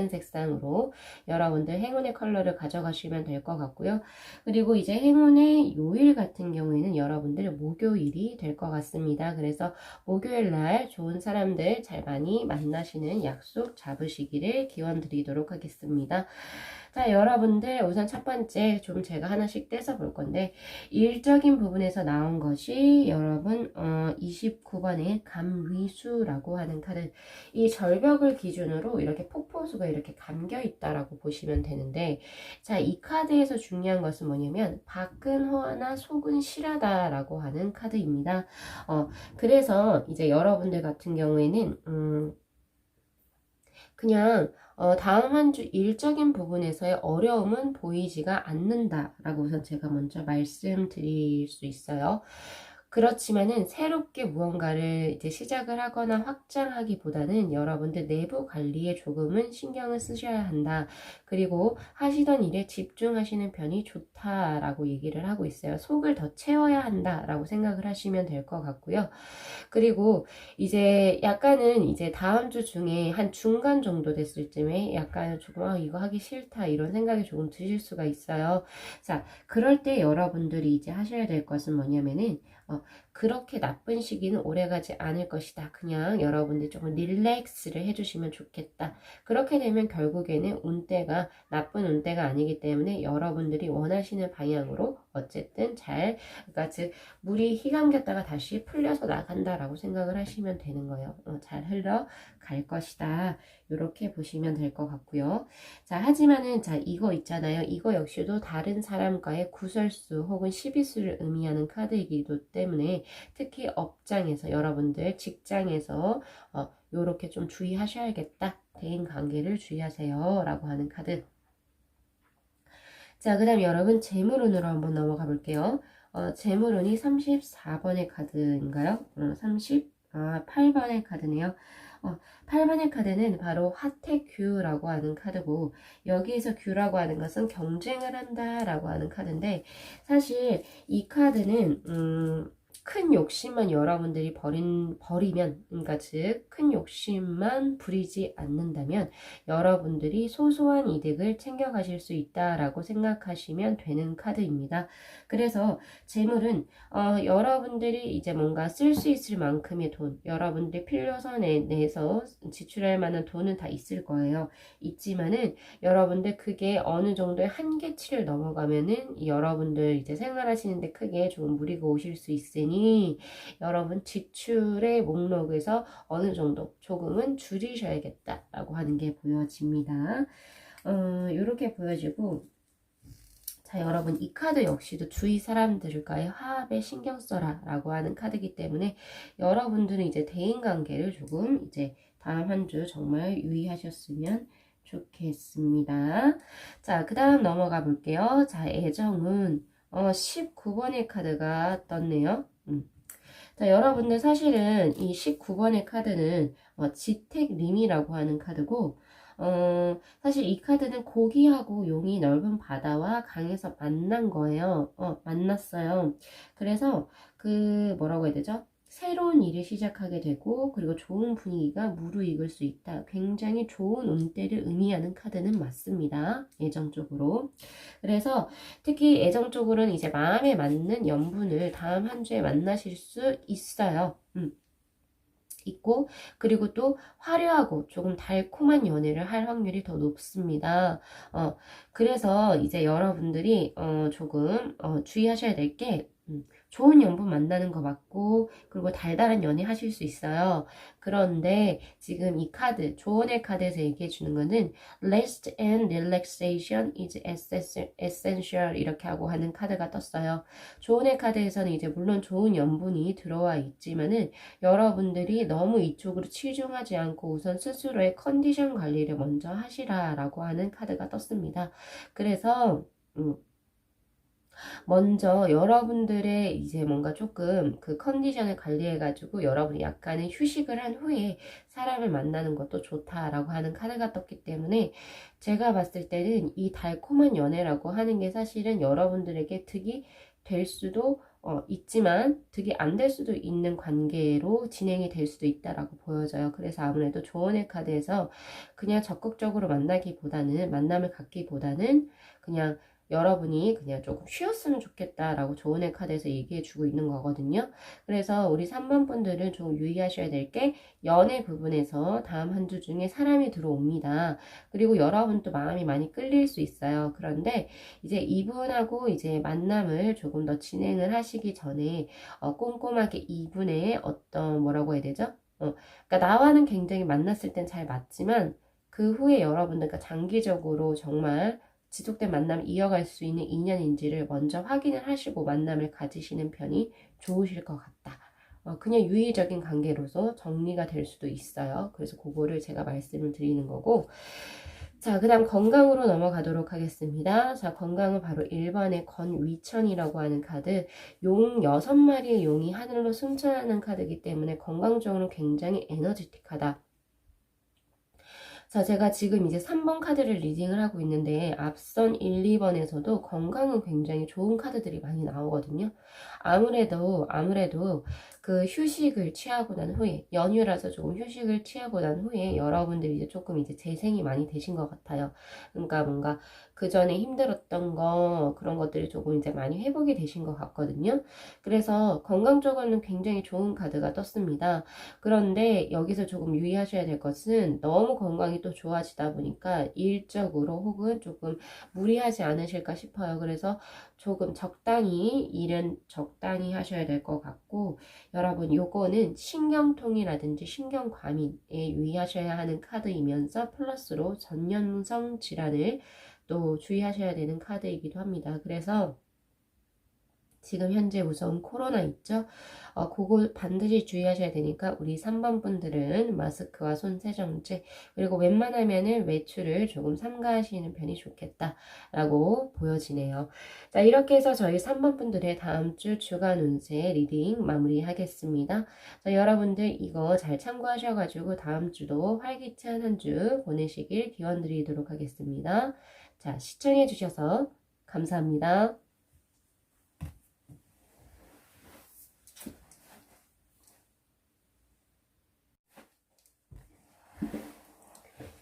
색상으로 여러분들 행운의 컬러를 가져가시면 될 것 같고요. 그리고 이제 행운의 요일 같은 경우에는 여러분들 목요일이 될 것 같습니다. 그래서 목요일 날 좋은 사람들 잘 많이 만나시는 약속 잡으시기를 기원 드리도록 하겠습니다. 자, 여러분들 우선 첫 번째 좀 제가 하나씩 떼서 볼 건데, 일적인 부분에서 나온 것이 여러분 29번의 감위수라고 하는 카드, 이 절벽을 기준으로 이렇게 폭포수가 이렇게 감겨 있다라고 보시면 되는데, 자, 이 카드에서 중요한 것은 뭐냐면 밖은 허하나 속은 실하다라고 하는 카드입니다. 그래서 이제 여러분들 같은 경우에는 그냥 다음 한 주 일적인 부분에서의 어려움은 보이지가 않는다라고 우선 제가 먼저 말씀드릴 수 있어요. 그렇지만은 새롭게 무언가를 이제 시작을 하거나 확장하기보다는 여러분들 내부 관리에 조금은 신경을 쓰셔야 한다. 그리고 하시던 일에 집중하시는 편이 좋다라고 얘기를 하고 있어요. 속을 더 채워야 한다라고 생각을 하시면 될 것 같고요. 그리고 이제 약간은 이제 다음 주 중에 한 중간 정도 됐을 쯤에 약간 조금 이거 하기 싫다 이런 생각이 조금 드실 수가 있어요. 자, 그럴 때 여러분들이 이제 하셔야 될 것은 뭐냐면은 그렇게 나쁜 시기는 오래가지 않을 것이다. 그냥 여러분들 조금 릴렉스를 해주시면 좋겠다. 그렇게 되면 결국에는 운대가 나쁜 운대가 아니기 때문에 여러분들이 원하시는 방향으로 어쨌든 그러니까 즉 물이 휘감겼다가 다시 풀려서 나간다라고 생각을 하시면 되는 거예요. 잘 흘러갈 것이다. 이렇게 보시면 될 것 같고요. 자, 하지만은 자, 이거 있잖아요. 이거 역시도 다른 사람과의 구설수 혹은 시비수를 의미하는 카드이기도 때문에 특히 업장에서 여러분들 직장에서 요렇게 좀 주의하셔야겠다. 대인관계를 주의하세요. 라고 하는 카드. 자, 그 다음 여러분 재물운으로 한번 넘어가 볼게요. 재물운이 34번의 카드인가요? 8번의 카드네요. 8번의 카드는 바로 하태규라고 하는 카드고, 여기에서 규라고 하는 것은 경쟁을 한다라고 하는 카드인데, 사실 이 카드는 큰 욕심만 여러분들이 버리면, 그러니까 즉 큰 욕심만 부리지 않는다면 여러분들이 소소한 이득을 챙겨가실 수 있다라고 생각하시면 되는 카드입니다. 그래서 재물은 여러분들이 이제 뭔가 쓸 수 있을 만큼의 돈, 여러분들이 필요선에 내서 지출할 만한 돈은 다 있을 거예요. 있지만은 여러분들 그게 어느 정도의 한계치를 넘어가면은 여러분들 이제 생활하시는데 크게 좀 무리가 오실 수 있으니 여러분 지출의 목록에서 어느 정도 조금은 줄이셔야겠다라고 하는 게 보여집니다. 이렇게 보여지고, 자, 여러분 이 카드 역시도 주위 사람들과의 화합에 신경 써라 라고 하는 카드이기 때문에 여러분들은 이제 대인관계를 조금 이제 다음 한 주 정말 유의하셨으면 좋겠습니다. 자, 그 다음 넘어가 볼게요. 자, 애정은 19번의 카드가 떴네요. 자, 여러분들 사실은 이 19번의 카드는 지택림이라고 하는 카드고, 사실 이 카드는 고기하고 용이 넓은 바다와 강에서 만난 거예요. 만났어요. 그래서 그 뭐라고 해야 되죠? 새로운 일을 시작하게 되고, 그리고 좋은 분위기가 무르익을 수 있다. 굉장히 좋은 운때를 의미하는 카드는 맞습니다. 애정 쪽으로. 그래서 특히 애정 쪽으로는 이제 마음에 맞는 연분을 다음 한 주에 만나실 수 있어요. 있고, 그리고 또 화려하고 조금 달콤한 연애를 할 확률이 더 높습니다. 그래서 이제 여러분들이 조금 주의하셔야 될 게, 좋은 연분 만나는 거 맞고, 그리고 달달한 연애 하실 수 있어요. 그런데 지금 이 카드, 조언의 카드에서 얘기해 주는 거는 rest and relaxation is essential 이렇게 하고 하는 카드가 떴어요. 조언의 카드에서는 이제 물론 좋은 연분이 들어와 있지만은 여러분들이 너무 이쪽으로 치중하지 않고 우선 스스로의 컨디션 관리를 먼저 하시라라고 하는 카드가 떴습니다. 그래서 먼저 여러분들의 이제 뭔가 조금 그 컨디션을 관리해가지고 여러분이 약간의 휴식을 한 후에 사람을 만나는 것도 좋다라고 하는 카드가 떴기 때문에 제가 봤을 때는 이 달콤한 연애라고 하는 게 사실은 여러분들에게 득이 될 수도 있지만 득이 안 될 수도 있는 관계로 진행이 될 수도 있다라고 보여져요. 그래서 아무래도 조언의 카드에서 그냥 적극적으로 만남을 갖기보다는 그냥 여러분이 그냥 조금 쉬었으면 좋겠다라고 조언의 카드에서 얘기해 주고 있는 거거든요. 그래서 우리 3번 분들은 좀 유의하셔야 될 게 연애 부분에서 다음 한 주 중에 사람이 들어옵니다. 그리고 여러분도 마음이 많이 끌릴 수 있어요. 그런데 이제 이분하고 이제 만남을 조금 더 진행을 하시기 전에 꼼꼼하게 이분의 어떤 뭐라고 해야 되죠? 그러니까 나와는 굉장히 만났을 땐 잘 맞지만 그 후에 여러분들과 장기적으로 정말 지속된 만남을 이어갈 수 있는 인연인지를 먼저 확인을 하시고 만남을 가지시는 편이 좋으실 것 같다. 그냥 유의적인 관계로서 정리가 될 수도 있어요. 그래서 그거를 제가 말씀을 드리는 거고, 자, 그 다음 건강으로 넘어가도록 하겠습니다. 자, 건강은 바로 1번의 건위천이라고 하는 카드. 용 6마리의 용이 하늘로 승천하는 카드이기 때문에 건강적으로 굉장히 에너지틱하다. 자, 제가 지금 이제 3번 카드를 리딩을 하고 있는데 앞선 1, 2번에서도 건강은 굉장히 좋은 카드들이 많이 나오거든요. 아무래도 그 휴식을 취하고 난 후에, 연휴라서 조금 휴식을 취하고 난 후에 여러분들이 이제 조금 이제 재생이 많이 되신 것 같아요. 그러니까 뭔가 그 전에 힘들었던 거, 그런 것들이 조금 이제 많이 회복이 되신 것 같거든요. 그래서 건강적으로는 굉장히 좋은 카드가 떴습니다. 그런데 여기서 조금 유의하셔야 될 것은 너무 건강이 또 좋아지다 보니까 일적으로 혹은 조금 무리하지 않으실까 싶어요. 그래서 조금 일은 적당히 하셔야 될 것 같고, 여러분 요거는 신경통이라든지 신경과민에 유의하셔야 하는 카드이면서 플러스로 전연성 질환을 또 주의하셔야 되는 카드이기도 합니다. 그래서 지금 현재 우선 코로나 있죠? 그거 반드시 주의하셔야 되니까 우리 3번 분들은 마스크와 손 세정제 그리고 웬만하면은 외출을 조금 삼가하시는 편이 좋겠다라고 보여지네요. 자, 이렇게 해서 저희 3번 분들의 다음 주 주간 운세 리딩 마무리하겠습니다. 자, 여러분들 이거 잘 참고하셔가지고 다음 주도 활기찬 한 주 보내시길 기원 드리도록 하겠습니다. 자, 시청해주셔서 감사합니다.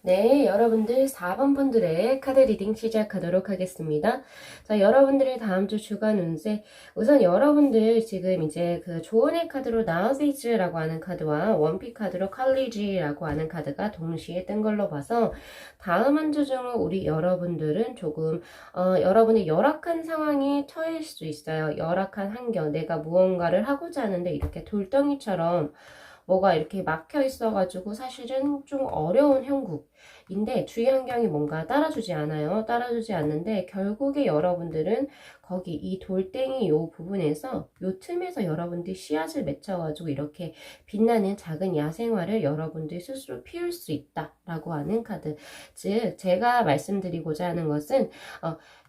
네, 여러분들 4번 분들의 카드 리딩 시작하도록 하겠습니다. 자, 여러분들의 다음 주 주간 운세. 우선 여러분들 지금 이제 그 조언의 카드로 나우세이즈라고 하는 카드와 원피 카드로 칼리지라고 하는 카드가 동시에 뜬 걸로 봐서 다음 한 주 중으로 우리 여러분들은 조금 여러분의 열악한 상황에 처할 수 있어요. 열악한 환경, 내가 무언가를 하고자 하는데 이렇게 돌덩이처럼 뭐가 이렇게 막혀 있어가지고 사실은 좀 어려운 형국인데 주위 환경이 뭔가 따라주지 않아요. 따라주지 않는데 결국에 여러분들은 거기 이 돌덩이 요 부분에서 요 틈에서 여러분들이 씨앗을 맺혀가지고 이렇게 빛나는 작은 야생화를 여러분들이 스스로 피울 수 있다라고 하는 카드. 즉 제가 말씀드리고자 하는 것은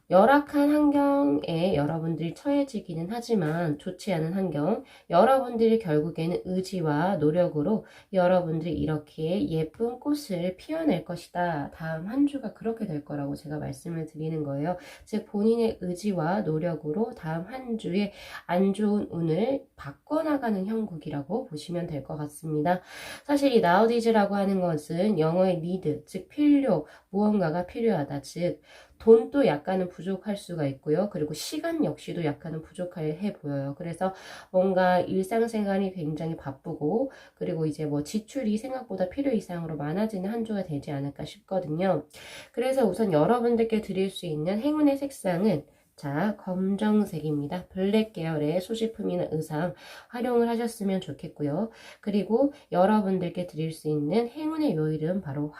열악한 환경에 여러분들이 처해지기는 하지만 좋지 않은 환경, 여러분들이 결국에는 의지와 노력으로 여러분들이 이렇게 예쁜 꽃을 피워낼 것이다. 다음 한 주가 그렇게 될 거라고 제가 말씀을 드리는 거예요. 즉 본인의 의지와 노력으로 다음 한 주에 안 좋은 운을 바꿔나가는 형국이라고 보시면 될 것 같습니다. 사실 이 nowadays라고 하는 것은 영어의 need, 즉 필요, 무언가가 필요하다. 즉 돈도 약간은 부족할 수가 있고요. 그리고 시간 역시도 약간은 부족해 보여요. 그래서 뭔가 일상생활이 굉장히 바쁘고 그리고 이제 뭐 지출이 생각보다 필요 이상으로 많아지는 한 주가 되지 않을까 싶거든요. 그래서 우선 여러분들께 드릴 수 있는 행운의 색상은 자, 검정색입니다. 블랙 계열의 소지품이나 의상 활용을 하셨으면 좋겠고요. 그리고 여러분들께 드릴 수 있는 행운의 요일은 바로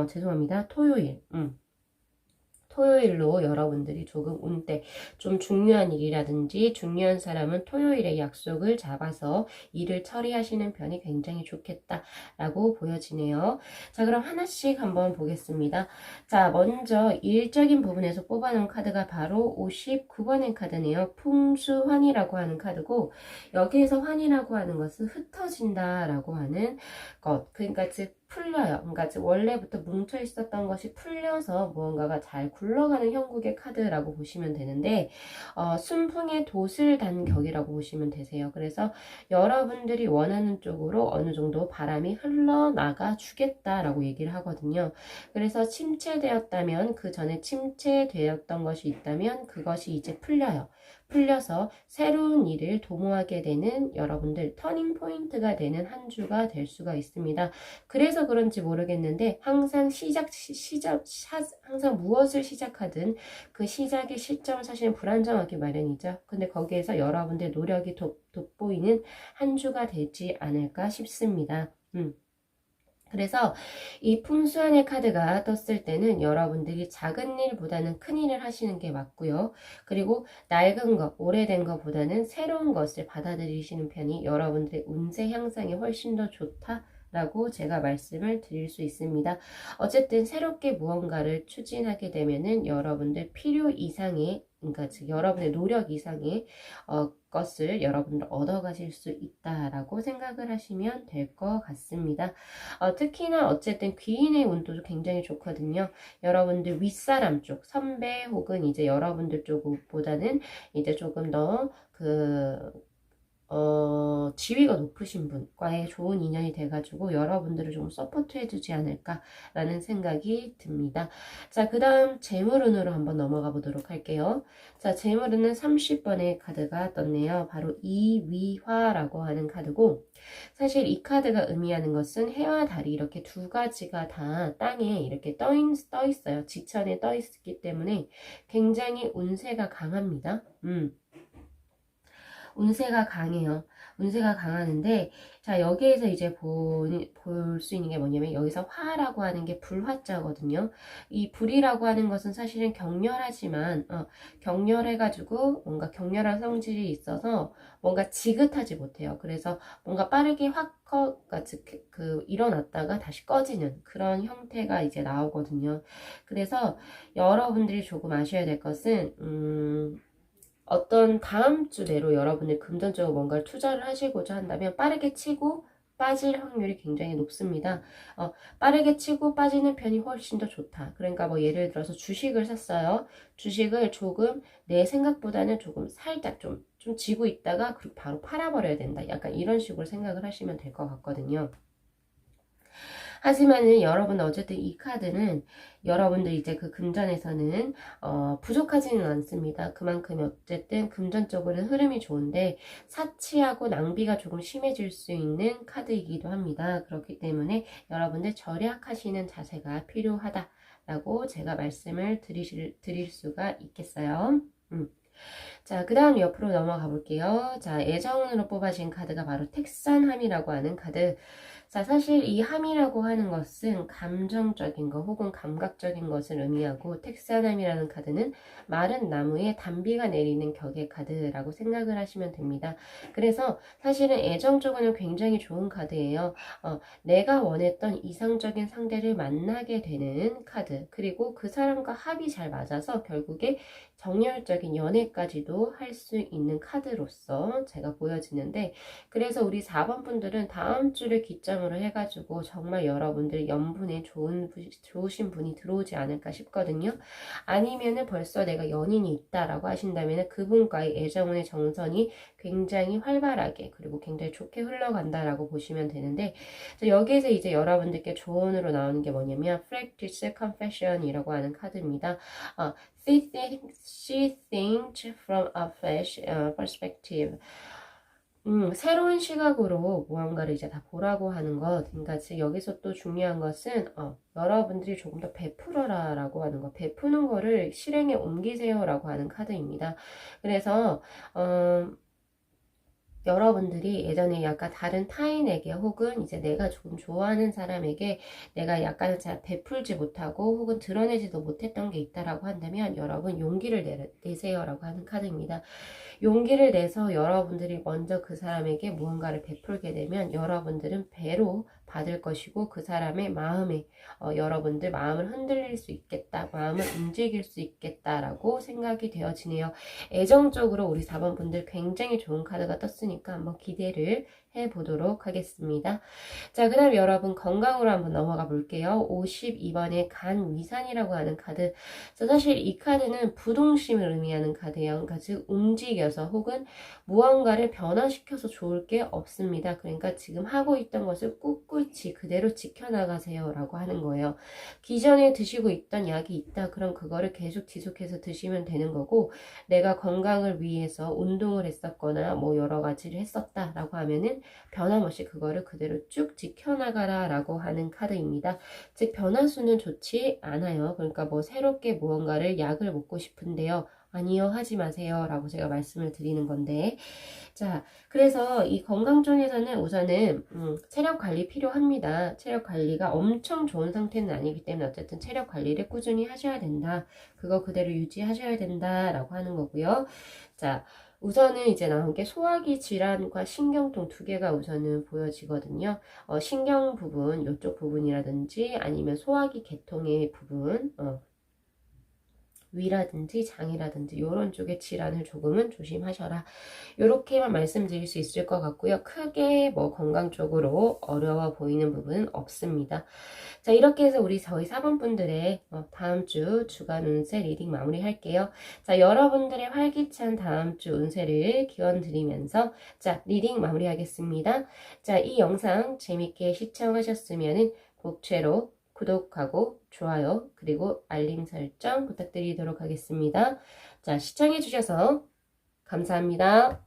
죄송합니다. 토요일. 토요일로 여러분들이 조금 운때 좀 중요한 일이라든지 중요한 사람은 토요일에 약속을 잡아서 일을 처리하시는 편이 굉장히 좋겠다라고 보여지네요. 자, 그럼 하나씩 한번 보겠습니다. 자, 먼저 일적인 부분에서 뽑아놓은 카드가 바로 59번의 카드네요. 풍수환이라고 하는 카드고 여기에서 환이라고 하는 것은 흩어진다라고 하는 것. 그러니까 즉 풀려요. 그러니까 원래부터 뭉쳐 있었던 것이 풀려서 무언가가 잘 굴러가는 형국의 카드라고 보시면 되는데 순풍의 돛을 단 격이라고 보시면 되세요. 그래서 여러분들이 원하는 쪽으로 어느 정도 바람이 흘러나가 주겠다라고 얘기를 하거든요. 그래서 침체되었다면 그 전에 침체되었던 것이 있다면 그것이 이제 풀려요. 풀려서 새로운 일을 도모하게 되는 여러분들 터닝 포인트가 되는 한 주가 될 수가 있습니다. 그래서 그런지 모르겠는데 항상 항상 무엇을 시작하든 그 시작의 시점은 사실은 불안정하기 마련이죠. 근데 거기에서 여러분들 노력이 돋보이는 한 주가 되지 않을까 싶습니다. 그래서 이 풍수한의 카드가 떴을 때는 여러분들이 작은 일보다는 큰 일을 하시는 게 맞고요. 그리고 낡은 것, 오래된 것보다는 새로운 것을 받아들이시는 편이 여러분들의 운세 향상에 훨씬 더 좋다. 라고 제가 말씀을 드릴 수 있습니다. 어쨌든 새롭게 무언가를 추진하게 되면은 여러분들 필요 이상의 그러니까 즉 여러분의 노력 이상의 것을 여러분들 얻어가실 수 있다라고 생각을 하시면 될 것 같습니다. 특히나 어쨌든 귀인의 운도 굉장히 좋거든요. 여러분들 윗사람 쪽, 선배 혹은 이제 여러분들 쪽보다는 이제 조금 더그 지위가 높으신 분과의 좋은 인연이 돼가지고 여러분들을 좀 서포트 해주지 않을까라는 생각이 듭니다. 자, 그 다음 재물운으로 한번 넘어가 보도록 할게요. 자, 재물운은 30번의 카드가 떴네요. 바로 이위화라고 하는 카드고 사실 이 카드가 의미하는 것은 해와 달이 이렇게 두 가지가 다 땅에 이렇게 떠 있어요. 지천에 떠 있기 때문에 굉장히 운세가 강합니다. 운세가 강해요. 운세가 강하는데, 자, 여기에서 이제 볼 수 있는 게 뭐냐면, 여기서 화라고 하는 게 불화자거든요. 이 불이라고 하는 것은 사실은 격렬하지만, 격렬해가지고 뭔가 격렬한 성질이 있어서 뭔가 지긋하지 못해요. 그래서 뭔가 빠르게 일어났다가 다시 꺼지는 그런 형태가 이제 나오거든요. 그래서 여러분들이 조금 아셔야 될 것은, 어떤 다음 주 내로 여러분이 금전적으로 뭔가를 투자를 하시고자 한다면 빠르게 치고 빠질 확률이 굉장히 높습니다. 빠르게 치고 빠지는 편이 훨씬 더 좋다. 그러니까 뭐 예를 들어서 주식을 샀어요. 주식을 조금 내 생각보다는 조금 살짝 좀 지고 있다가 그리고 바로 팔아버려야 된다. 약간 이런 식으로 생각을 하시면 될 것 같거든요. 하지만은 여러분 어쨌든 이 카드는 여러분들 이제 그 금전에서는 부족하지는 않습니다. 그만큼 어쨌든 금전적으로는 흐름이 좋은데 사치하고 낭비가 조금 심해질 수 있는 카드이기도 합니다. 그렇기 때문에 여러분들 절약하시는 자세가 필요하다라고 제가 말씀을 드릴 수가 있겠어요. 자, 그 다음 옆으로 넘어가 볼게요. 자, 애정으로 뽑아진 카드가 바로 택산함이라고 하는 카드. 자, 사실 이 함이라고 하는 것은 감정적인 것 혹은 감각적인 것을 의미하고 택산함이라는 카드는 마른 나무에 단비가 내리는 격의 카드라고 생각을 하시면 됩니다. 그래서 사실은 애정적으로는 굉장히 좋은 카드예요. 내가 원했던 이상적인 상대를 만나게 되는 카드. 그리고 그 사람과 합이 잘 맞아서 결국에 정열적인 연애까지도 할 수 있는 카드로서 제가 보여지는데, 그래서 우리 4번 분들은 다음 주를 기점으로 해가지고 정말 여러분들 연분에 좋으신 분이 들어오지 않을까 싶거든요. 아니면은 벌써 내가 연인이 있다라고 하신다면 그분과의 애정의 정선이 굉장히 활발하게 그리고 굉장히 좋게 흘러간다라고 보시면 되는데, 여기에서 이제 여러분들께 조언으로 나오는 게 뭐냐면 Practice Confession이라고 하는 카드입니다. She thinks from a fresh perspective. 새로운 시각으로 무언가를 이제 다 보라고 하는 것. 그러니까 지금 여기서 또 중요한 것은, 여러분들이 조금 더 베풀어라 라고 하는 것. 베푸는 거를 실행에 옮기세요 라고 하는 카드입니다. 그래서, 여러분들이 예전에 약간 다른 타인에게 혹은 이제 내가 조금 좋아하는 사람에게 내가 약간 잘 베풀지 못하고 혹은 드러내지도 못했던 게 있다라고 한다면 여러분 용기를 내세요라고 하는 카드입니다. 용기를 내서 여러분들이 먼저 그 사람에게 무언가를 베풀게 되면 여러분들은 배로 받을 것이고 그 사람의 마음에 여러분들 마음을 흔들릴 수 있겠다, 마음을 움직일 수 있겠다라고 생각이 되어지네요. 애정적으로 우리 4번 분들 굉장히 좋은 카드가 떴으니까 한번 기대를 해보도록 하겠습니다. 자, 그 다음 여러분 건강으로 한번 넘어가 볼게요. 52번의 간 위산이라고 하는 카드. 자, 사실 이 카드는 부동심을 의미하는 카드예요. 그러니까 즉 움직여서 혹은 무언가를 변화시켜서 좋을 게 없습니다. 그러니까 지금 하고 있던 것을 꿋꿋이 그대로 지켜나가세요 라고 하는 거예요. 기존에 드시고 있던 약이 있다. 그럼 그거를 계속 지속해서 드시면 되는 거고, 내가 건강을 위해서 운동을 했었거나 뭐 여러 가지를 했었다라고 하면은 변함없이 그거를 그대로 쭉 지켜나가라 라고 하는 카드입니다. 즉 변화수는 좋지 않아요. 그러니까 뭐 새롭게 무언가를 약을 먹고 싶은데요. 아니요, 하지 마세요 라고 제가 말씀을 드리는 건데, 자, 그래서 이 건강 쪽에서는 우선은 체력 관리 필요합니다. 체력 관리가 엄청 좋은 상태는 아니기 때문에 어쨌든 체력 관리를 꾸준히 하셔야 된다. 그거 그대로 유지하셔야 된다라고 하는 거고요. 자, 우선은 이제 나온 게 소화기 질환과 신경통 두 개가 우선은 보여지거든요. 신경 부분, 이쪽 부분이라든지 아니면 소화기 계통의 부분, 위라든지 장이라든지 이런 쪽의 질환을 조금은 조심하셔라. 이렇게만 말씀드릴 수 있을 것 같고요. 크게 뭐 건강 쪽으로 어려워 보이는 부분은 없습니다. 자, 이렇게 해서 저희 4번 분들의 다음 주 주간 운세 리딩 마무리 할게요. 자, 여러분들의 활기찬 다음 주 운세를 기원 드리면서 자, 리딩 마무리 하겠습니다. 자, 이 영상 재밌게 시청하셨으면 복채로 구독하고 좋아요 그리고 알림 설정 부탁드리도록 하겠습니다. 자, 시청해주셔서 감사합니다.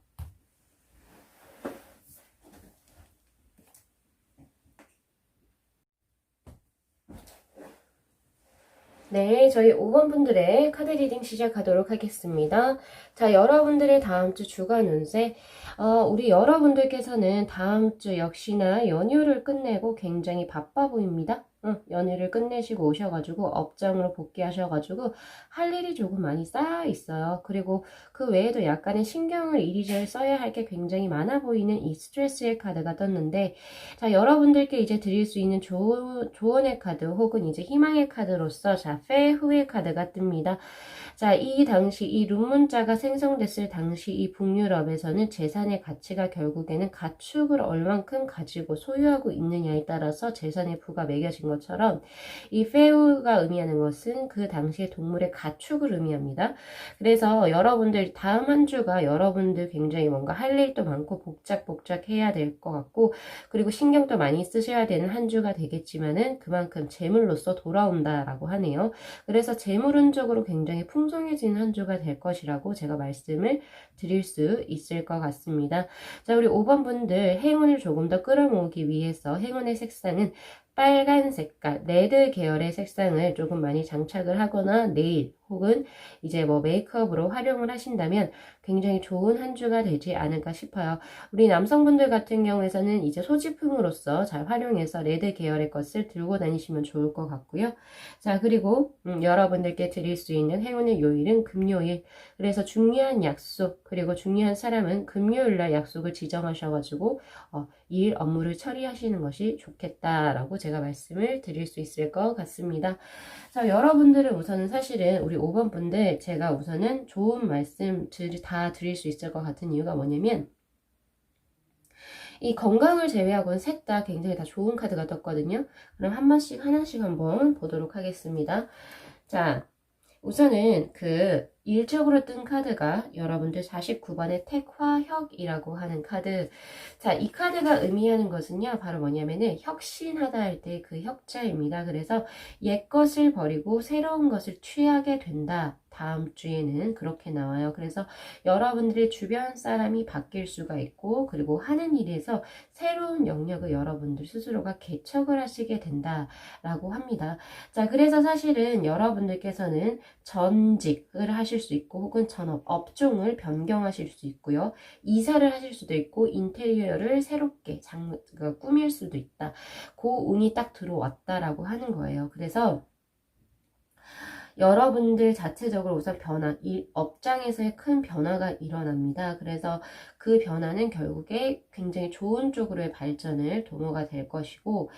네, 저희 5번 분들의 카드 리딩 시작하도록 하겠습니다. 자, 여러분들의 다음 주 주간 운세. 우리 여러분들께서는 다음 주 역시나 연휴를 끝내고 굉장히 바빠 보입니다. 연휴를 끝내시고 오셔가지고 업장으로 복귀하셔가지고 할 일이 조금 많이 쌓여 있어요. 그리고 그 외에도 약간의 신경을 이리저리 써야 할 게 굉장히 많아 보이는 이 스트레스의 카드가 떴는데, 자, 여러분들께 이제 드릴 수 있는 조언의 카드 혹은 이제 희망의 카드로서 자, 페후의 카드가 뜹니다. 자, 이 당시 이 룸문자가 생성됐을 당시 이 북유럽에서는 재산의 가치가 결국에는 가축을 얼만큼 가지고 소유하고 있느냐에 따라서 재산의 부가 매겨진 것처럼 이 페우가 의미하는 것은 그 당시의 동물의 가축을 의미합니다. 그래서 여러분들 다음 한 주가 여러분들 굉장히 뭔가 할 일도 많고 복작복작해야 될 것 같고, 그리고 신경도 많이 쓰셔야 되는 한 주가 되겠지만은 그만큼 재물로서 돌아온다라고 하네요. 그래서 재물운적으로 굉장히 풍성해지는 한 주가 될 것이라고 제가 말씀을 드릴 수 있을 것 같습니다. 자, 우리 5번 분들 행운을 조금 더 끌어모으기 위해서 행운의 색상은 빨간 색깔, 레드 계열의 색상을 조금 많이 장착을 하거나 네일 혹은 이제 뭐 메이크업으로 활용을 하신다면 굉장히 좋은 한 주가 되지 않을까 싶어요. 우리 남성분들 같은 경우에서는 이제 소지품으로서 잘 활용해서 레드 계열의 것을 들고 다니시면 좋을 것 같고요. 자, 그리고 여러분들께 드릴 수 있는 행운의 요일은 금요일. 그래서 중요한 약속 그리고 중요한 사람은 금요일날 약속을 지정하셔가지고 일 업무를 처리하시는 것이 좋겠다라고 제가 말씀을 드릴 수 있을 것 같습니다. 자, 여러분들은 우선은 사실은 우리 5번 분들 제가 우선은 좋은 말씀 다 드릴 수 있을 것 같은 이유가 뭐냐면, 이 건강을 제외하고는 셋 다 굉장히 다 좋은 카드가 떴거든요. 그럼 한 번씩 하나씩 한번 보도록 하겠습니다. 자, 우선은 그 일적으로 뜬 카드가 여러분들 49번의 택화혁이라고 하는 카드. 자, 이 카드가 의미하는 것은요, 바로 뭐냐면은 혁신하다 할 때 그 혁자입니다. 그래서 옛 것을 버리고 새로운 것을 취하게 된다. 다음 주에는 그렇게 나와요. 그래서 여러분들의 주변 사람이 바뀔 수가 있고, 그리고 하는 일에서 새로운 영역을 여러분들 스스로가 개척을 하시게 된다라고 합니다. 자, 그래서 사실은 여러분들께서는 전직을 하실 수 있고 혹은 전업, 업종을 변경하실 수 있고요. 이사를 하실 수도 있고 인테리어를 새롭게 꾸밀 수도 있다. 그 운이 딱 들어왔다라고 하는 거예요. 그래서 여러분들 자체적으로 우선 업장에서의 큰 변화가 일어납니다. 그래서 그 변화는 결국에 굉장히 좋은 쪽으로의 발전을 도모가 될 것이고,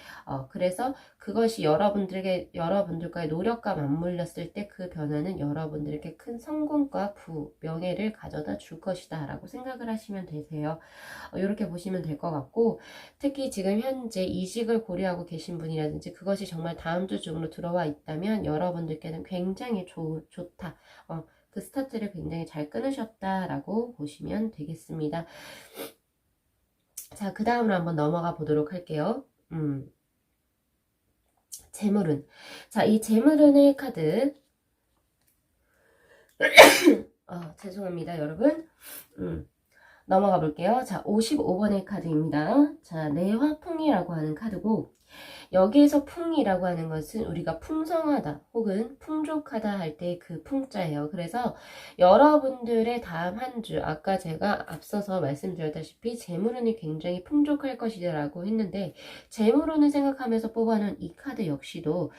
그래서 그것이 여러분들과의 노력과 맞물렸을 때 그 변화는 여러분들에게 큰 성공과 명예를 가져다 줄 것이다 라고 생각을 하시면 되세요. 이렇게 보시면 될 것 같고, 특히 지금 현재 이직을 고려하고 계신 분이라든지 그것이 정말 다음 주 중으로 들어와 있다면 여러분들께는 굉장히 좋다. 그 스타트를 굉장히 잘 끊으셨다라고 보시면 되겠습니다. 자, 그 다음으로 한번 넘어가 보도록 할게요. 재물운. 자, 이 재물운의 카드. 죄송합니다, 여러분. 넘어가 볼게요. 자, 55번의 카드입니다. 자, 내화풍이라고 하는 카드고, 여기에서 풍이라고 하는 것은 우리가 풍성하다 혹은 풍족하다 할 때 그 풍자예요. 그래서 여러분들의 다음 한 주, 아까 제가 앞서서 말씀드렸다시피 재물운이 굉장히 풍족할 것이라고 했는데, 재물운을 생각하면서 뽑아놓은 이 카드 역시도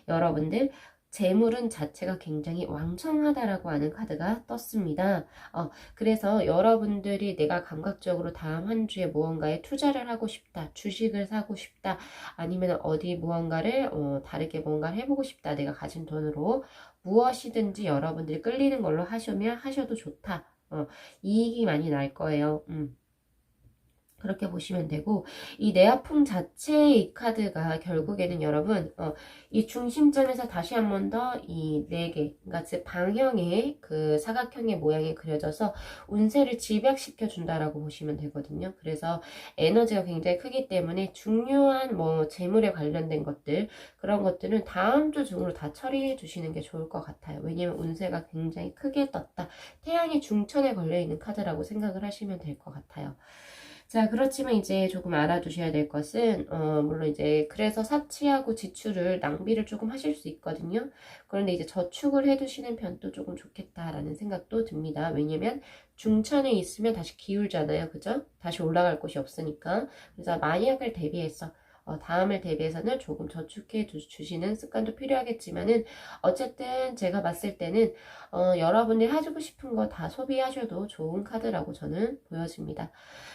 여러분들 재물운 자체가 굉장히 왕성하다라고 하는 카드가 떴습니다. 그래서 여러분들이 내가 감각적으로 다음 한 주에 무언가에 투자를 하고 싶다, 주식을 사고 싶다, 아니면 어디 무언가를 다르게 뭔가를 해보고 싶다, 내가 가진 돈으로 무엇이든지 여러분들이 끌리는 걸로 하셔도 좋다. 이익이 많이 날 거예요. 그렇게 보시면 되고, 이 내화풍 자체의 이 카드가 결국에는 여러분 이 중심점에서 다시 한 번 더 이 4개, 그러니까 즉 방향의 그 사각형의 모양이 그려져서 운세를 집약시켜 준다라고 보시면 되거든요. 그래서 에너지가 굉장히 크기 때문에 중요한 뭐 재물에 관련된 것들, 그런 것들은 다음 주 중으로 다 처리해 주시는 게 좋을 것 같아요. 왜냐면 운세가 굉장히 크게 떴다. 태양이 중천에 걸려 있는 카드라고 생각을 하시면 될 것 같아요. 자, 그렇지만 이제 조금 알아두셔야 될 것은, 물론 이제, 그래서 사치하고 지출을, 낭비를 조금 하실 수 있거든요. 그런데 이제 저축을 해두시는 편도 조금 좋겠다라는 생각도 듭니다. 왜냐면, 중천에 있으면 다시 기울잖아요. 그죠? 다시 올라갈 곳이 없으니까. 그래서 만약을 대비해서, 다음을 대비해서는 조금 저축해 주시는 습관도 필요하겠지만은, 어쨌든 제가 봤을 때는, 여러분이 해주고 싶은 거 다 소비하셔도 좋은 카드라고 저는 보여집니다.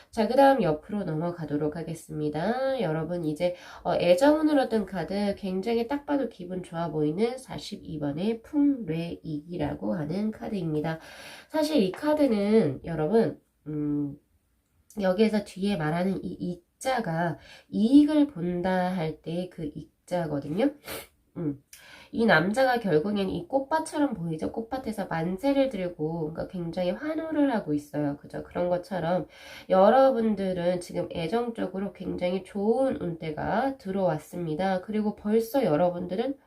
자, 그 다음 옆으로 넘어가도록 하겠습니다. 여러분, 이제 애정운을 얻은 카드 굉장히 딱 봐도 기분 좋아 보이는 42번의 풍뢰이기라고 하는 카드입니다. 사실 이 카드는 여러분, 여기에서 뒤에 말하는 이 이자가 이익을 본다 할 때 그 이자거든요. 이 남자가 결국엔 이 꽃밭처럼 보이죠. 꽃밭에서 만세를 들고 그러니까 굉장히 환호를 하고 있어요. 그죠? 그런 것처럼 여러분들은 지금 애정적으로 굉장히 좋은 운대가 들어왔습니다. 그리고 벌써 여러분들은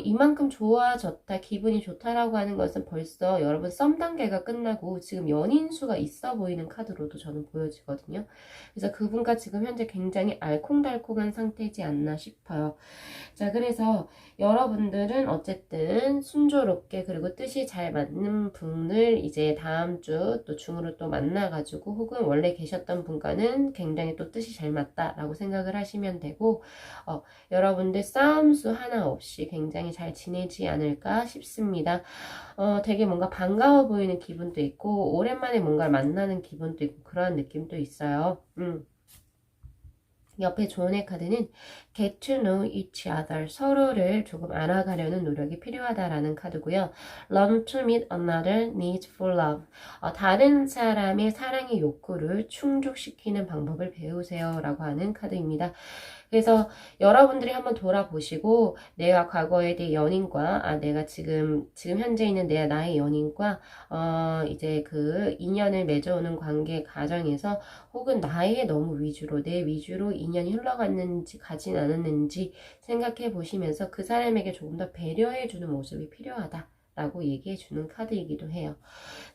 이만큼 좋아졌다, 기분이 좋다라고 하는 것은 벌써 여러분 썸 단계가 끝나고 지금 연인 수가 있어 보이는 카드로도 저는 보여지거든요. 그래서 그분과 지금 현재 굉장히 알콩달콩한 상태이지 않나 싶어요. 자, 그래서 여러분들은 어쨌든 순조롭게 그리고 뜻이 잘 맞는 분을 이제 다음 주 또 중으로 또 만나가지고 혹은 원래 계셨던 분과는 굉장히 또 뜻이 잘 맞다라고 생각을 하시면 되고 여러분들 싸움수 하나 없이 굉장히 잘 지내지 않을까 싶습니다. 되게 뭔가 반가워 보이는 기분도 있고 오랜만에 뭔가를 만나는 기분도 있고 그런 느낌도 있어요. 옆에 조언의 카드는 Get to know each other. 서로를 조금 알아가려는 노력이 필요하다라는 카드고요. Learn to meet another need for love. 다른 사람의 사랑의 욕구를 충족시키는 방법을 배우세요 라고 하는 카드입니다. 그래서 여러분들이 한번 돌아보시고 내가 과거에 내 연인과 내가 지금 현재 있는 나의 연인과 이제 그 인연을 맺어오는 관계 과정에서 혹은 나의 너무 위주로 내 위주로 인연이 흘러갔는지 가진 않았는지 생각해 보시면서 그 사람에게 조금 더 배려해 주는 모습이 필요하다 라고 얘기해 주는 카드이기도 해요.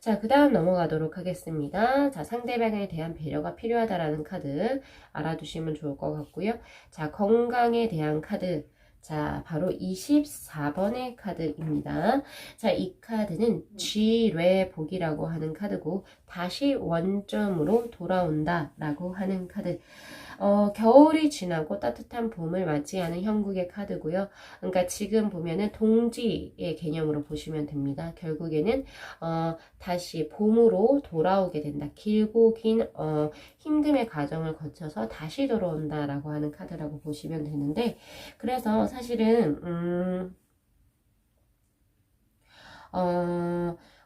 자, 그 다음 넘어가도록 하겠습니다. 자, 상대방에 대한 배려가 필요하다라는 카드 알아두시면 좋을 것 같고요. 자, 건강에 대한 카드. 자, 바로 24번의 카드입니다. 자, 이 카드는 쥐뢰복이라고 하는 카드고 다시 원점으로 돌아온다 라고 하는 카드. 겨울이 지나고 따뜻한 봄을 맞이하는 형국의 카드고요. 그러니까 지금 보면은 동지의 개념으로 보시면 됩니다. 결국에는 다시 봄으로 돌아오게 된다. 길고 긴 힘듦의 과정을 거쳐서 다시 돌아온다라고 하는 카드라고 보시면 되는데 그래서 사실은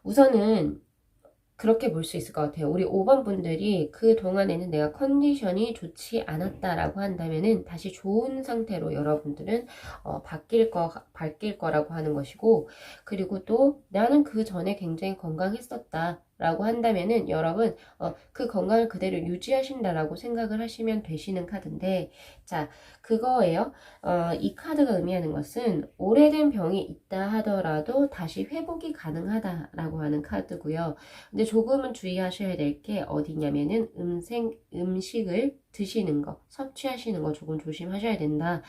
우선은 그렇게 볼 수 있을 것 같아요. 우리 5번 분들이 그 동안에는 내가 컨디션이 좋지 않았다라고 한다면은 다시 좋은 상태로 여러분들은 바뀔 거라고 하는 것이고, 그리고 또 나는 그 전에 굉장히 건강했었다. 라고 한다면은 여러분 그 건강을 그대로 유지하신다라고 생각을 하시면 되시는 카드인데 자 그거예요. 이 카드가 의미하는 것은 오래된 병이 있다 하더라도 다시 회복이 가능하다라고 하는 카드고요. 근데 조금은 주의하셔야 될 게 어디냐면은 음식을 드시는 거, 섭취하시는 거 조금 조심하셔야 된다.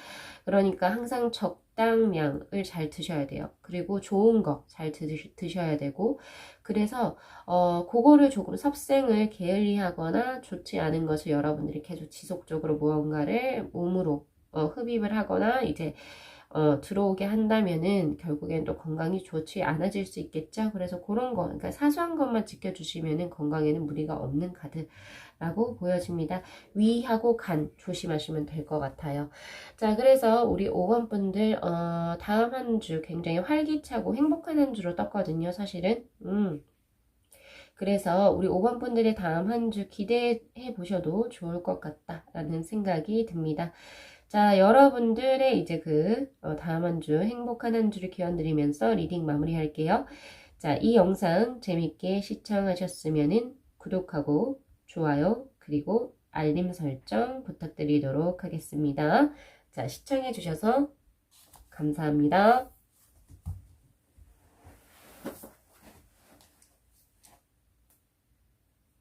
그러니까 항상 적당량을 잘 드셔야 돼요. 그리고 좋은 거 잘 드셔야 되고 그래서 그거를 조금 섭생을 게을리하거나 좋지 않은 것을 여러분들이 계속 지속적으로 무언가를 몸으로 흡입을 하거나 이제 들어오게 한다면은 결국엔 또 건강이 좋지 않아질 수 있겠죠. 그래서 그런 거, 그러니까 사소한 것만 지켜주시면은 건강에는 무리가 없는 카드라고 보여집니다. 위하고 간 조심하시면 될 것 같아요. 자, 그래서 우리 5번 분들 다음 한 주 굉장히 활기차고 행복한 한 주로 떴거든요. 사실은. 그래서 우리 5번 분들의 다음 한 주 기대해 보셔도 좋을 것 같다라는 생각이 듭니다. 자, 여러분들의 이제 다음 한 주 행복한 한 주를 기원드리면서 리딩 마무리할게요. 자, 이 영상 재밌게 시청하셨으면 구독하고 좋아요 그리고 알림 설정 부탁드리도록 하겠습니다. 자, 시청해 주셔서 감사합니다.